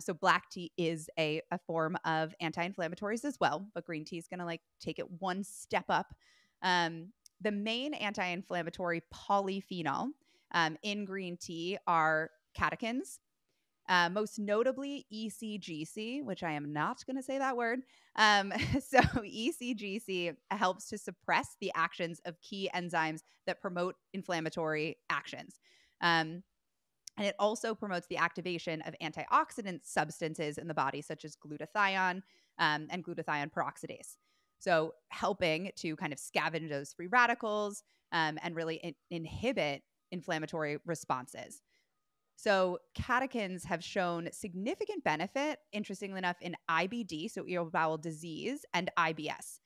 So black tea is a form of anti-inflammatories as well, but green tea is going to like take it one step up. The main anti-inflammatory polyphenol in green tea are catechins, most notably ECGC, which I am not going to say that word. So ECGC helps to suppress the actions of key enzymes that promote inflammatory actions. And it also promotes the activation of antioxidant substances in the body, such as glutathione and glutathione peroxidase. So helping to kind of scavenge those free radicals and really inhibit inflammatory responses. So catechins have shown significant benefit, interestingly enough, in IBD, so irritable bowel disease, and IBS,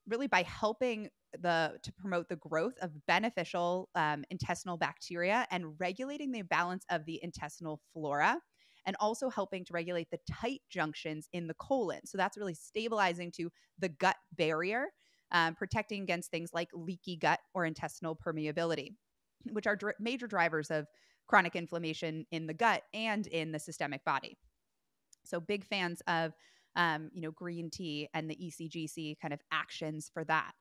really by helping to promote the growth of beneficial intestinal bacteria and regulating the balance of the intestinal flora, and also helping to regulate the tight junctions in the colon. So that's really stabilizing to the gut barrier, protecting against things like leaky gut or intestinal permeability, which are major drivers of chronic inflammation in the gut and in the systemic body. So big fans of green tea and the ECGC kind of actions for that.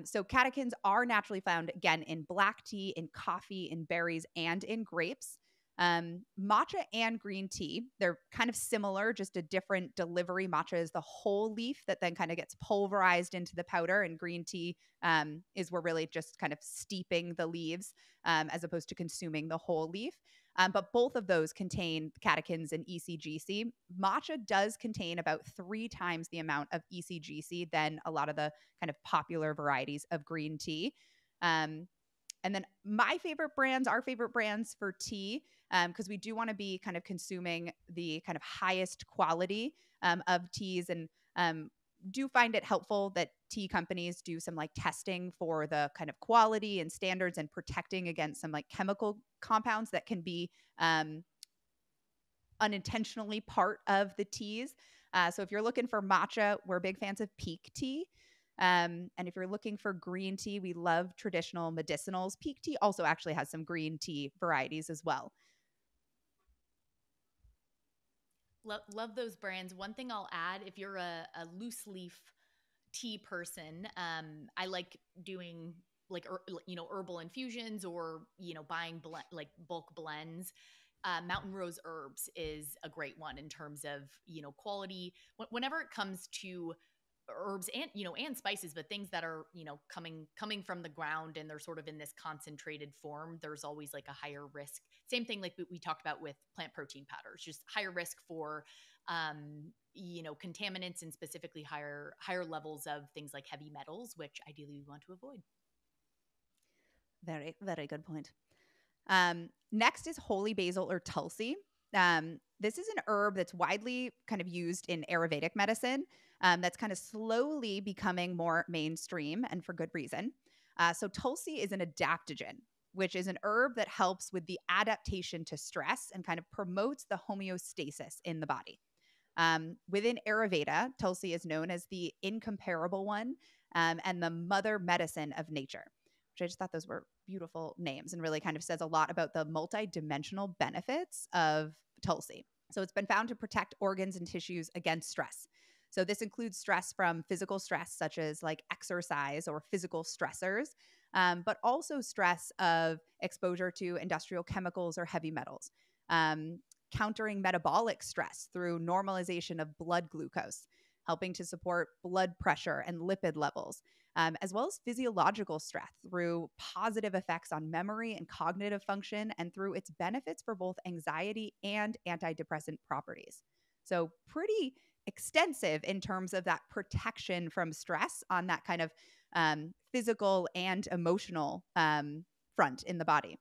So catechins are naturally found, again, in black tea, in coffee, in berries, and in grapes. Matcha and green tea, they're kind of similar, just a different delivery. Matcha is the whole leaf that then kind of gets pulverized into the powder, and green tea is we're really just kind of steeping the leaves as opposed to consuming the whole leaf. But both of those contain catechins and ECGC. Matcha does contain about 3 times the amount of ECGC than a lot of the kind of popular varieties of green tea. And then our favorite brands for tea, because we do want to be kind of consuming the kind of highest quality of teas, and do find it helpful that tea companies do some like testing for the kind of quality and standards and protecting against some like chemical compounds that can be unintentionally part of the teas. So if you're looking for matcha, we're big fans of Peak Tea. And if you're looking for green tea, we love traditional medicinals. Peak Tea also actually has some green tea varieties as well. Love those brands. One thing I'll add, if you're a loose leaf tea person, I like doing like herbal infusions, or buying like bulk blends. Mountain Rose Herbs is a great one in terms of quality. Whenever it comes to herbs and and spices, but things that are coming from the ground and they're sort of in this concentrated form, there's always like a higher risk. Same thing like we talked about with plant protein powders, just higher risk for contaminants, and specifically higher levels of things like heavy metals, which ideally we want to avoid. Very, very good point. Next is holy basil or tulsi. This is an herb that's widely kind of used in Ayurvedic medicine, that's kind of slowly becoming more mainstream, and for good reason. So tulsi is an adaptogen, which is an herb that helps with the adaptation to stress and kind of promotes the homeostasis in the body. Within Ayurveda, tulsi is known as the incomparable one, and the mother medicine of nature, which I just thought those were beautiful names and really kind of says a lot about the multidimensional benefits of tulsi. So it's been found to protect organs and tissues against stress. So this includes stress from physical stress, such as like exercise or physical stressors, but also stress of exposure to industrial chemicals or heavy metals, countering metabolic stress through normalization of blood glucose, helping to support blood pressure and lipid levels, as well as physiological stress through positive effects on memory and cognitive function, and through its benefits for both anxiety and antidepressant properties. So pretty extensive in terms of that protection from stress on that kind of physical and emotional front in the body.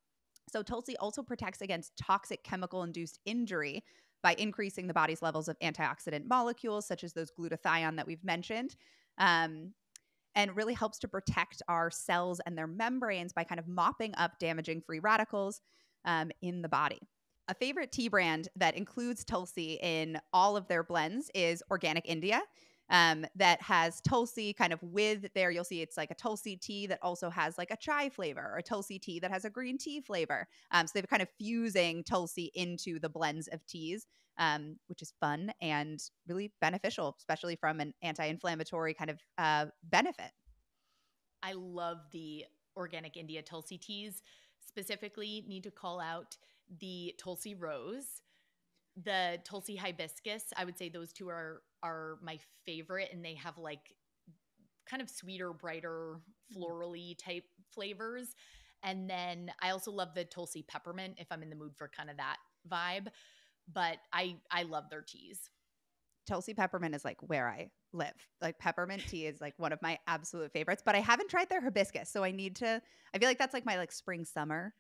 So tulsi also protects against toxic chemical-induced injury by increasing the body's levels of antioxidant molecules, such as those glutathione that we've mentioned, and really helps to protect our cells and their membranes by kind of mopping up damaging free radicals in the body. A favorite tea brand that includes tulsi in all of their blends is Organic India, that has tulsi kind of with there. You'll see it's like a tulsi tea that also has like a chai flavor, or a tulsi tea that has a green tea flavor. So they're kind of fusing tulsi into the blends of teas, which is fun and really beneficial, especially from an anti-inflammatory kind of benefit. I love the Organic India Tulsi teas. Specifically, need to call out the Tulsi Rose, the Tulsi Hibiscus. I would say those two are my favorite, and they have like kind of sweeter, brighter, florally type flavors. And then I also love the Tulsi Peppermint if I'm in the mood for kind of that vibe. But I love their teas. Tulsi Peppermint is like where I live. Like peppermint tea is like one of my absolute favorites, but I haven't tried their hibiscus. So I feel like that's like my like spring summer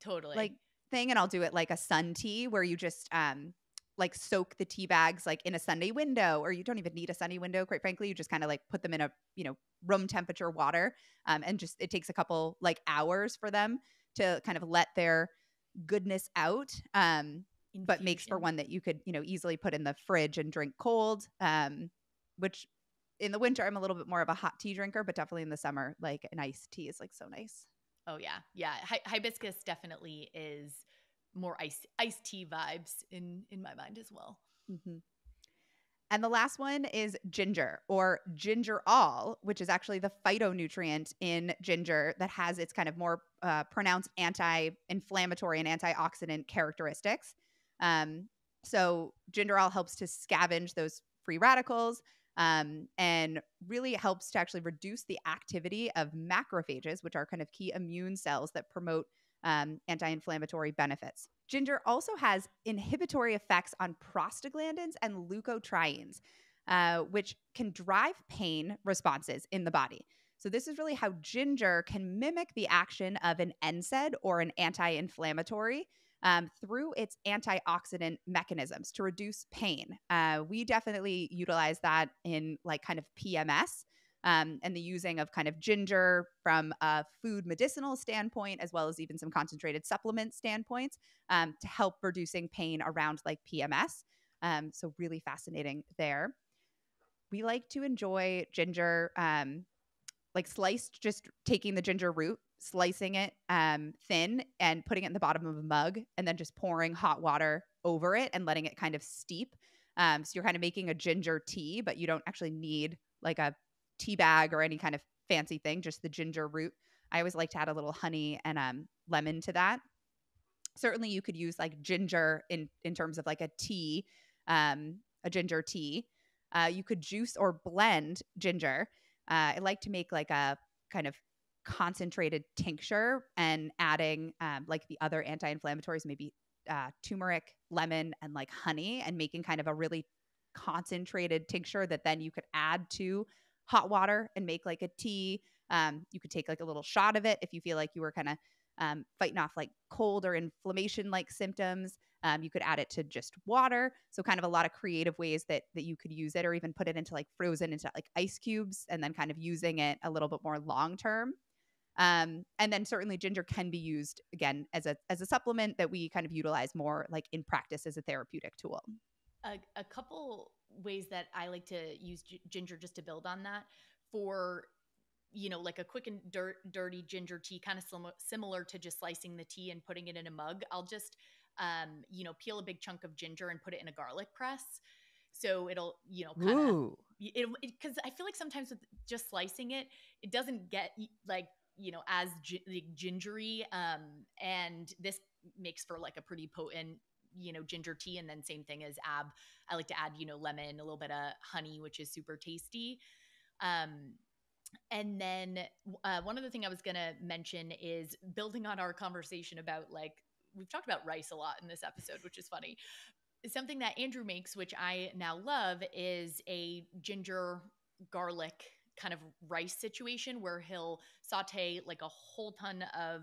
Totally like thing. And I'll do it like a sun tea where you just like soak the tea bags like in a Sunday window, or you don't even need a Sunday window, quite frankly. You just kind of like put them in a, room temperature water. And just, it takes a couple like hours for them to kind of let their goodness out. But makes for Infusion. one that you could, easily put in the fridge and drink cold. Which in the winter, I'm a little bit more of a hot tea drinker, but definitely in the summer, like an iced tea is like so nice. Oh yeah. Yeah. Hibiscus definitely is more iced tea vibes in my mind as well. Mm-hmm. And the last one is ginger, or gingerol, which is actually the phytonutrient in ginger that has its kind of more pronounced anti-inflammatory and antioxidant characteristics. So gingerol helps to scavenge those free radicals, and really helps to actually reduce the activity of macrophages, which are kind of key immune cells that promote anti-inflammatory benefits. Ginger also has inhibitory effects on prostaglandins and leukotrienes, which can drive pain responses in the body. So this is really how ginger can mimic the action of an NSAID or an anti-inflammatory through its antioxidant mechanisms to reduce pain. We definitely utilize that in like kind of PMS. And the using of kind of ginger from a food medicinal standpoint, as well as even some concentrated supplement standpoints, to help reducing pain around like PMS. So really fascinating there. We like to enjoy ginger like sliced, just taking the ginger root, slicing it thin and putting it in the bottom of a mug, and then just pouring hot water over it and letting it kind of steep. So you're kind of making a ginger tea, but you don't actually need like a tea bag or any kind of fancy thing, just the ginger root. I always like to add a little honey and lemon to that. Certainly you could use like ginger in terms of like a tea, a ginger tea. You could juice or blend ginger. I like to make like a kind of concentrated tincture and adding like the other anti-inflammatories, maybe turmeric, lemon, and like honey, and making kind of a really concentrated tincture that then you could add to hot water and make like a tea. You could take like a little shot of it if you feel like you were kind of fighting off like cold or inflammation like symptoms. You could add it to just water. So kind of a lot of creative ways that you could use it, or even put it into like frozen into like ice cubes and then kind of using it a little bit more long term. And then certainly ginger can be used again as a supplement that we kind of utilize more like in practice as a therapeutic tool. A couple ways that I like to use ginger, just to build on that, for like a quick and dirty ginger tea, kind of similar to just slicing the tea and putting it in a mug. I'll just peel a big chunk of ginger and put it in a garlic press. So it'll, kind of, because I feel like sometimes with just slicing it, it doesn't get like, as gingery. And this makes for like a pretty potent, ginger tea. And then same thing as I like to add, lemon, a little bit of honey, which is super tasty. And then one other thing I was going to mention is building on our conversation about like, we've talked about rice a lot in this episode, which is funny. Something that Andrew makes, which I now love, is a ginger garlic kind of rice situation where he'll saute like a whole ton of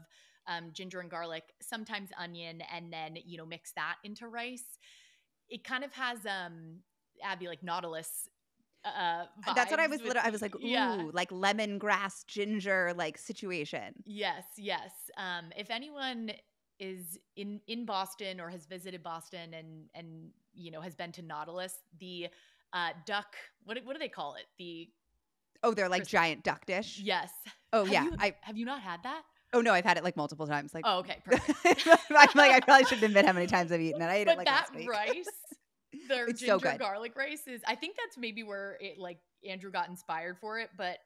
ginger and garlic, sometimes onion, and then, mix that into rice. It kind of has Abby, like Nautilus That's what I vibes was I was like, ooh, yeah. like lemongrass ginger like situation. Yes. If anyone is in Boston or has visited Boston and has been to Nautilus, the duck, what do they call it? They're like giant duck dish. Yes. Oh have yeah. Have you not had that? Oh no, I've had it like multiple times. Like, oh, okay, perfect. I'm like, I probably shouldn't admit how many times I've eaten it. I ate it like that last week. rice, their it's ginger so good. garlic rice is, I think that's maybe where it like Andrew got inspired for it. But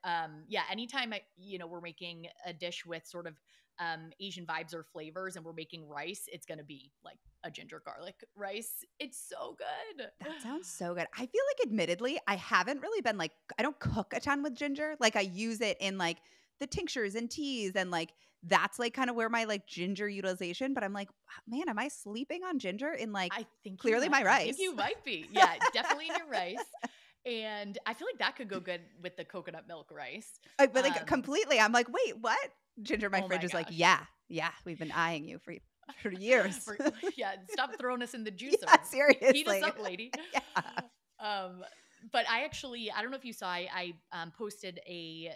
anytime we're making a dish with sort of Asian vibes or flavors and we're making rice, it's going to be like a ginger garlic rice. It's so good. That sounds so good. I feel like admittedly, I haven't really been like, I don't cook a ton with ginger. Like I use it in like the tinctures and teas, and like that's like kind of where my like ginger utilization, but I'm like, man, am I sleeping on ginger in like I think clearly my rice? I think you might be. Yeah, definitely in your rice. And I feel like that could go good with the coconut milk rice. But like completely, I'm like, wait, what? Ginger in my fridge is gosh. like, yeah, we've been eyeing you for for years. Yeah, stop throwing us in the juicer. Yeah, Heat us seriously. up, lady. Yeah. But I don't know if you saw, I posted a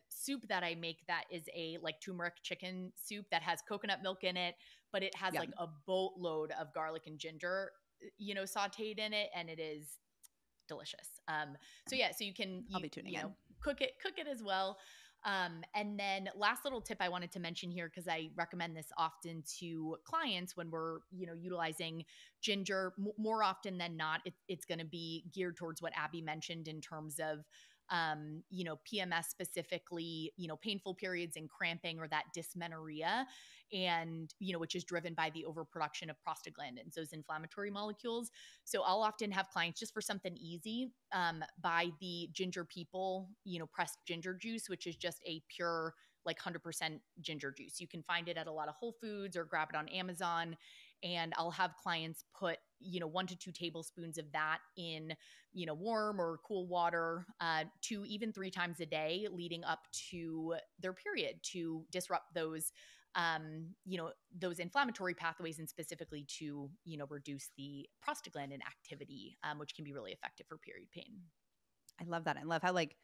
soup that I make that is a like turmeric chicken soup that has coconut milk in it, but it has Yum. like a boatload of garlic and ginger, sauteed in it, and it is delicious. So yeah, so you can I'll be tuning in. cook it as well. And then last little tip I wanted to mention here, because I recommend this often to clients when we're utilizing ginger. More often than not, it's going to be geared towards what Abby mentioned in terms of PMS specifically, painful periods and cramping, or that dysmenorrhea, and which is driven by the overproduction of prostaglandins, those inflammatory molecules. So I'll often have clients, just for something easy, buy the Ginger People, pressed ginger juice, which is just a pure, like 100% ginger juice. You can find it at a lot of Whole Foods or grab it on Amazon. And I'll have clients put, 1 to 2 tablespoons of that in, warm or cool water, 2, even 3 times a day leading up to their period, to disrupt those those inflammatory pathways, and specifically to, reduce the prostaglandin activity, which can be really effective for period pain. I love that. I love how, like,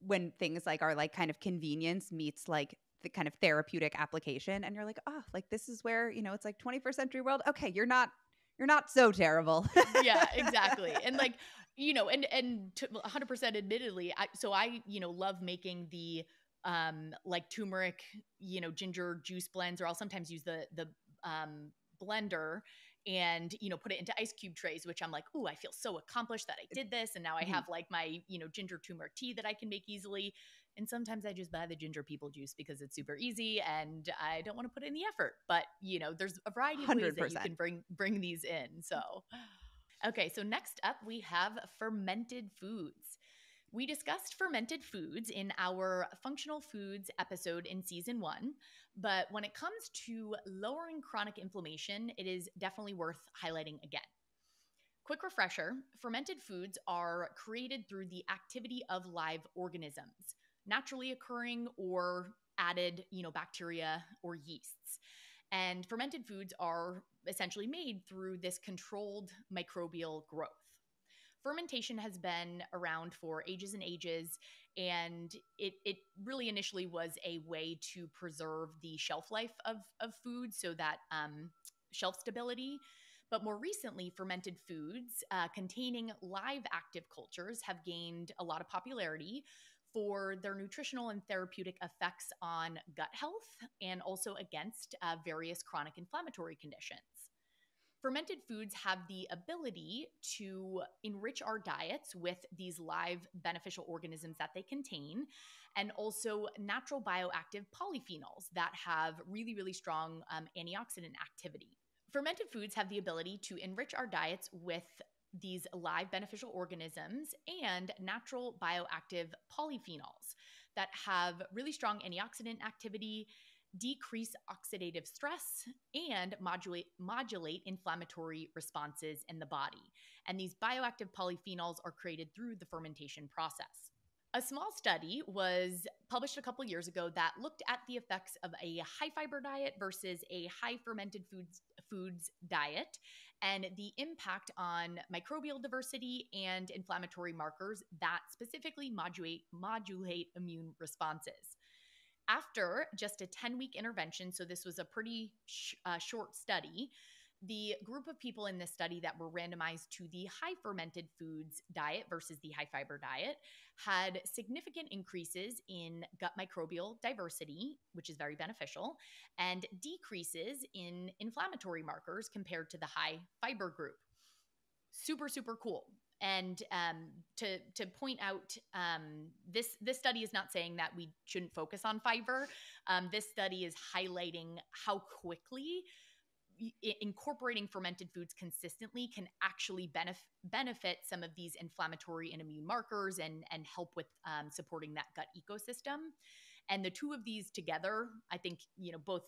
when things like are like kind of convenience meets like the kind of therapeutic application, and you're like, oh, like this is where, it's like 21st century world. Okay. You're not so terrible. Yeah, exactly. And like, and to 100% admittedly, I love making the like turmeric, ginger juice blends, or I'll sometimes use the blender and put it into ice cube trays, which I'm like, ooh, I feel so accomplished that I did this, and now I have like my ginger turmeric tea that I can make easily. And sometimes I just buy the Ginger People juice because it's super easy and I don't want to put in the effort. But there's a variety of ways that you can bring these in. So okay, so next up we have fermented foods. We discussed fermented foods in our functional foods episode in season 1, but when it comes to lowering chronic inflammation, it is definitely worth highlighting again. Quick refresher, fermented foods are created through the activity of live organisms, naturally occurring or added, bacteria or yeasts. And fermented foods are essentially made through this controlled microbial growth. Fermentation has been around for ages and ages, and it really initially was a way to preserve the shelf life of food, so that shelf stability. But more recently, fermented foods containing live active cultures have gained a lot of popularity for their nutritional and therapeutic effects on gut health, and also against various chronic inflammatory conditions. Fermented foods have the ability to enrich our diets with these live beneficial organisms that they contain, and also natural bioactive polyphenols that have really, really strong antioxidant activity. Fermented foods have the ability to enrich our diets with these live beneficial organisms and natural bioactive polyphenols that have really strong antioxidant activity, decrease oxidative stress, and modulate inflammatory responses in the body. And these bioactive polyphenols are created through the fermentation process. A small study was published a couple years ago that looked at the effects of a high fiber diet versus a high fermented foods diet, and the impact on microbial diversity and inflammatory markers that specifically modulate immune responses. After just a 10-week intervention, so this was a pretty short study, the group of people in this study that were randomized to the high fermented foods diet versus the high fiber diet had significant increases in gut microbial diversity, which is very beneficial, and decreases in inflammatory markers compared to the high fiber group. Super, super cool. And to point out, this study is not saying that we shouldn't focus on fiber. This study is highlighting how quickly incorporating fermented foods consistently can actually benefit some of these inflammatory and immune markers, and help with supporting that gut ecosystem. And the two of these together, I think, both,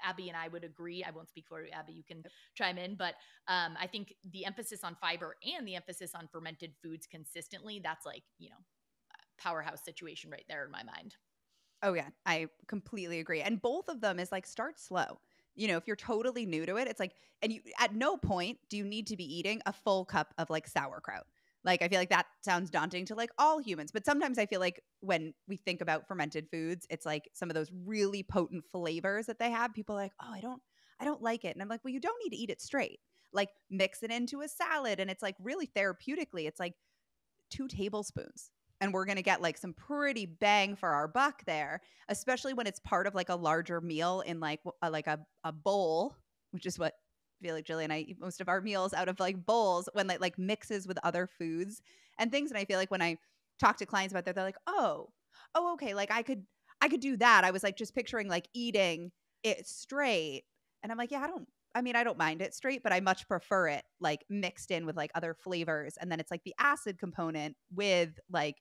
Abby and I would agree. I won't speak for you, Abby, you can chime in, but I think the emphasis on fiber and the emphasis on fermented foods consistently, that's like, powerhouse situation right there in my mind. Oh yeah, I completely agree. And both of them is like start slow. If you're totally new to it, it's like, and you at no point do you need to be eating a full cup of like sauerkraut. Like I feel like that sounds daunting to like all humans, but sometimes I feel like when we think about fermented foods, it's like some of those really potent flavors that they have. People are like, "Oh, I don't like it." And I'm like, "Well, you don't need to eat it straight. Like mix it into a salad and it's like really therapeutically. It's like 2 tablespoons and we're going to get like some pretty bang for our buck there, especially when it's part of like a larger meal in like a bowl, which is what I feel like Jillian and I eat most of our meals out of like bowls when it like mixes with other foods and things. And I feel like when I talk to clients about that, they're like, oh, okay. Like I could do that. I was like just picturing like eating it straight. And I'm like, yeah, I don't mind it straight, but I much prefer it like mixed in with like other flavors. And then it's like the acid component with like,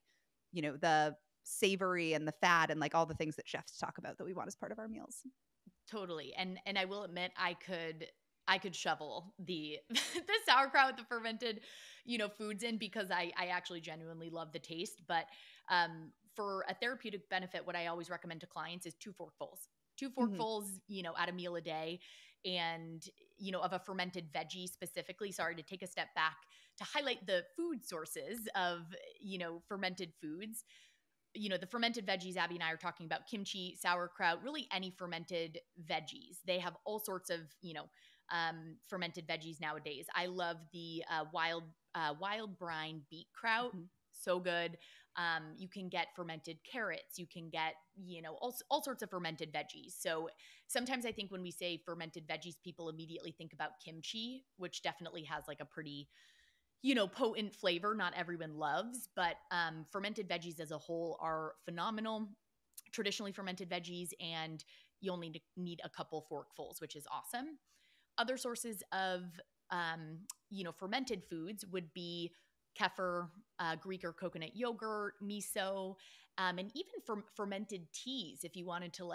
the savory and the fat and like all the things that chefs talk about that we want as part of our meals. Totally. And I will admit I could shovel the the sauerkraut, the fermented, foods in because I actually genuinely love the taste. But for a therapeutic benefit, what I always recommend to clients is 2 forkfuls. Two Mm-hmm. forkfuls, at a meal a day, and of a fermented veggie specifically. Sorry to take a step back to highlight the food sources of fermented foods. The fermented veggies Abby and I are talking about: kimchi, sauerkraut, really any fermented veggies. They have all sorts of, fermented veggies nowadays. I love the wild brine beet kraut. Mm-hmm. So good. You can get fermented carrots. You can get, all sorts of fermented veggies. So sometimes I think when we say fermented veggies, people immediately think about kimchi, which definitely has like a pretty potent flavor not everyone loves, but fermented veggies as a whole are phenomenal. Traditionally fermented veggies, and you only need a couple forkfuls, which is awesome. Other sources of fermented foods would be kefir, Greek or coconut yogurt, miso, and even fermented teas. If you wanted to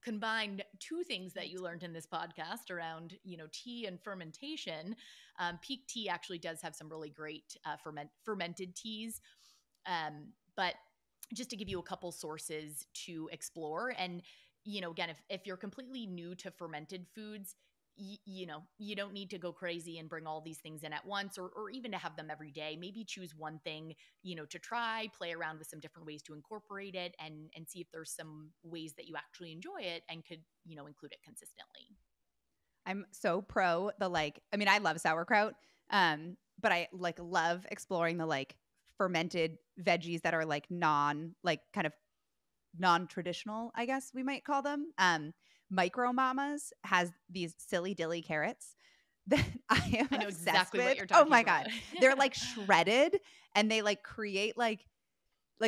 combine two things that you learned in this podcast around tea and fermentation, Peak Tea actually does have some really great fermented teas. But just to give you a couple sources to explore, and again, if you're completely new to fermented foods, you don't need to go crazy and bring all these things in at once, or even to have them every day. Maybe choose one thing, to try, play around with some different ways to incorporate it, and see if there's some ways that you actually enjoy it and could, include it consistently. I'm so pro the I love sauerkraut, but I like love exploring the like fermented veggies that are like kind of non-traditional, I guess we might call them. Micro Mamas has these silly dilly carrots that I am I know obsessed exactly with. what you're Oh talking my about. God. They're like shredded and they like create like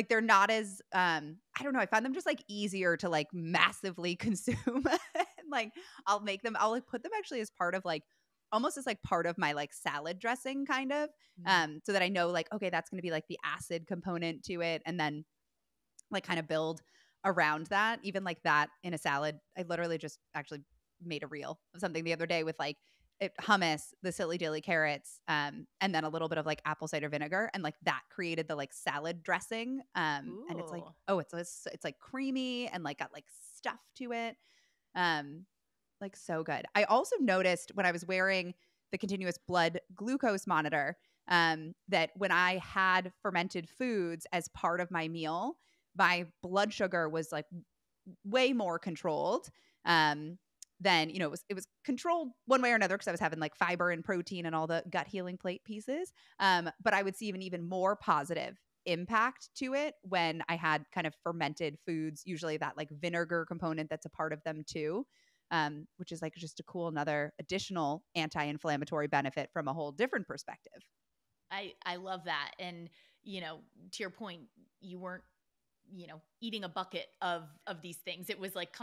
they're not as I don't know, I find them just like easier to like massively consume. Like I'll like put them actually as part of like almost as like part of my like salad dressing kind of, so that I know like, okay, that's going to be like the acid component to it, and then like kind of build around that. Even like that in a salad, I literally just actually made a reel of something the other day with like hummus, the silly dilly carrots, and then a little bit of like apple cider vinegar, and like that created the like salad dressing. And it's like, Ooh. oh, it's like creamy and like got like stuff to it. Um, like so good. I also noticed when I was wearing the continuous blood glucose monitor, that when I had fermented foods as part of my meal, my blood sugar was like way more controlled. Then it was controlled one way or another because I was having like fiber and protein and all the gut healing plate pieces. But I would see an even more positive impact to it when I had kind of fermented foods, usually that like vinegar component that's a part of them too, which is like just a cool another additional anti-inflammatory benefit from a whole different perspective. I love that. And, to your point, you weren't, eating a bucket of these things. It was like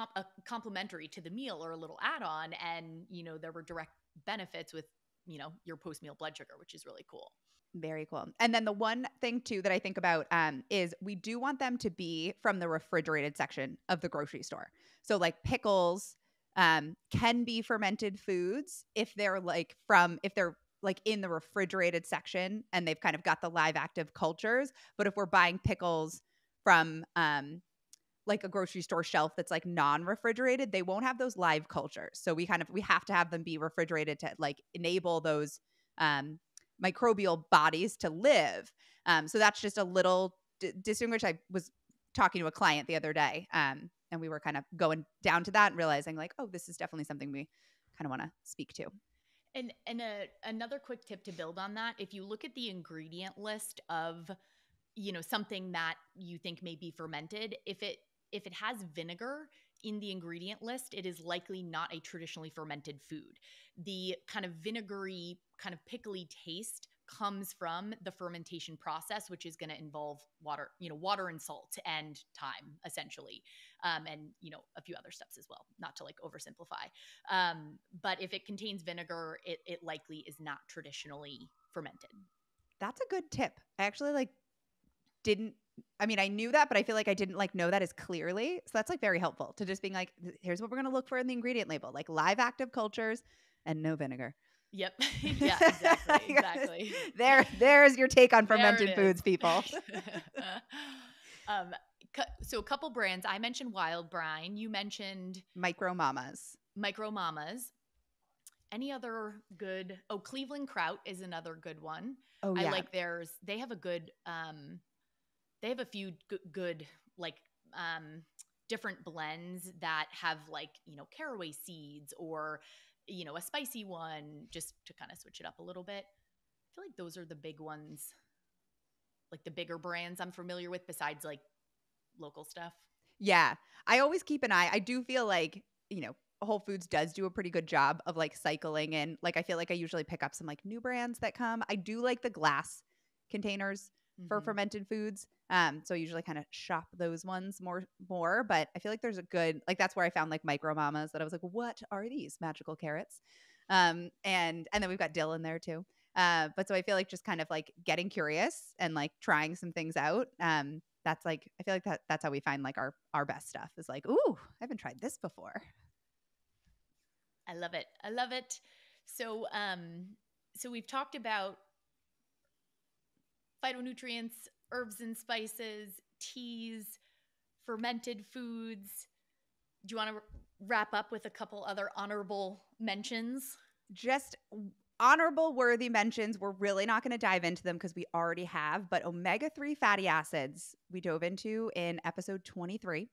complementary to the meal or a little add-on. And, there were direct benefits with, your post-meal blood sugar, which is really cool. Very cool. And then the one thing too that I think about is we do want them to be from the refrigerated section of the grocery store. So like pickles can be fermented foods if they're like in the refrigerated section and they've kind of got the live active cultures. But if we're buying pickles from like a grocery store shelf that's like non-refrigerated, they won't have those live cultures. So we have to have them be refrigerated to like enable those microbial bodies to live. So that's just a little distinguish. I was talking to a client the other day, and we were kind of going down to that and realizing like, oh, this is definitely something we kind of want to speak to. And another quick tip to build on that, if you look at the ingredient list of, something that you think may be fermented, if it has vinegar in the ingredient list, it is likely not a traditionally fermented food. The kind of vinegary, kind of pickly taste comes from the fermentation process, which is going to involve water, water and salt and time, essentially. And, a few other steps as well, not to like oversimplify. But if it contains vinegar, it likely is not traditionally fermented. That's a good tip. I actually I knew that, but I feel like I didn't like know that as clearly. So that's like very helpful to just being like, here's what we're going to look for in the ingredient label, like live active cultures and no vinegar. Yep. Yeah, exactly. There's your take on fermented foods, people. So a couple brands. I mentioned Wild Brine. You mentioned Micro Mamas. Any other good? Oh, Cleveland Kraut is another good one. Oh, yeah. I like theirs. They have a good, they have a few good, like, different blends that have like, caraway seeds or, a spicy one, just to kind of switch it up a little bit. I feel like those are the big ones, like the bigger brands I'm familiar with besides like local stuff. Yeah. I always keep an eye. I do feel like, Whole Foods does do a pretty good job of like cycling in. Like I feel like I usually pick up some like new brands that come. I do like the glass containers for fermented foods. So I usually kind of shop those ones more, but I feel like there's a good, like that's where I found like Micro Mamas that I was like, what are these magical carrots? And then we've got dill in there too. But so I feel like just kind of like getting curious and like trying some things out. That's like, I feel like that's how we find like our best stuff is like, ooh, I haven't tried this before. I love it. So, so we've talked about phytonutrients, herbs and spices, teas, fermented foods. Do you want to wrap up with a couple other honorable mentions? Just honorable worthy mentions. We're really not going to dive into them because we already have, but omega-3 fatty acids we dove into in episode 23.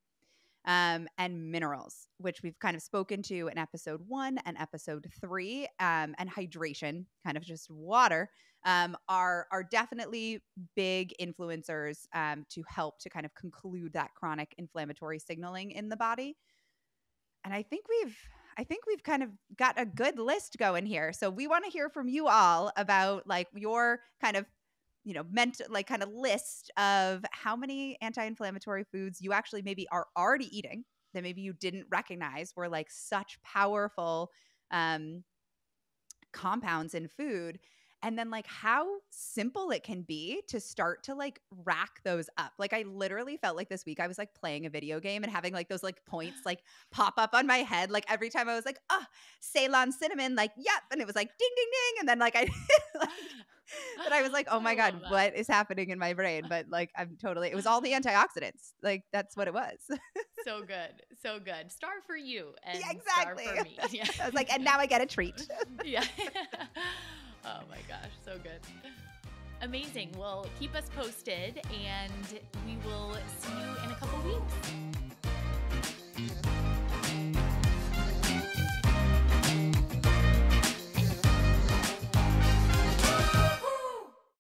And minerals, which we've kind of spoken to in episode 1 and episode 3, and hydration, kind of just water, are definitely big influencers to help to kind of conclude that chronic inflammatory signaling in the body. And I think we've kind of got a good list going here. So we want to hear from you all about like your kind of like kind of list of how many anti-inflammatory foods you actually maybe are already eating that maybe you didn't recognize were like such powerful compounds in food. And then like how simple it can be to start to like rack those up. Like I literally felt like this week I was like playing a video game and having like those like points like pop up on my head. Like every time I was like, oh, Ceylon cinnamon, like, yep. And it was like ding, ding, ding. And then like I but I was like, oh my God, what is happening in my brain? But like it was all the antioxidants. Like that's what it was. So good. Star for you and yeah, exactly. Star for me. Yeah. I was like, and now I get a treat. Yeah. Oh my gosh, so good. Amazing. Well, keep us posted and we will see you in a couple weeks.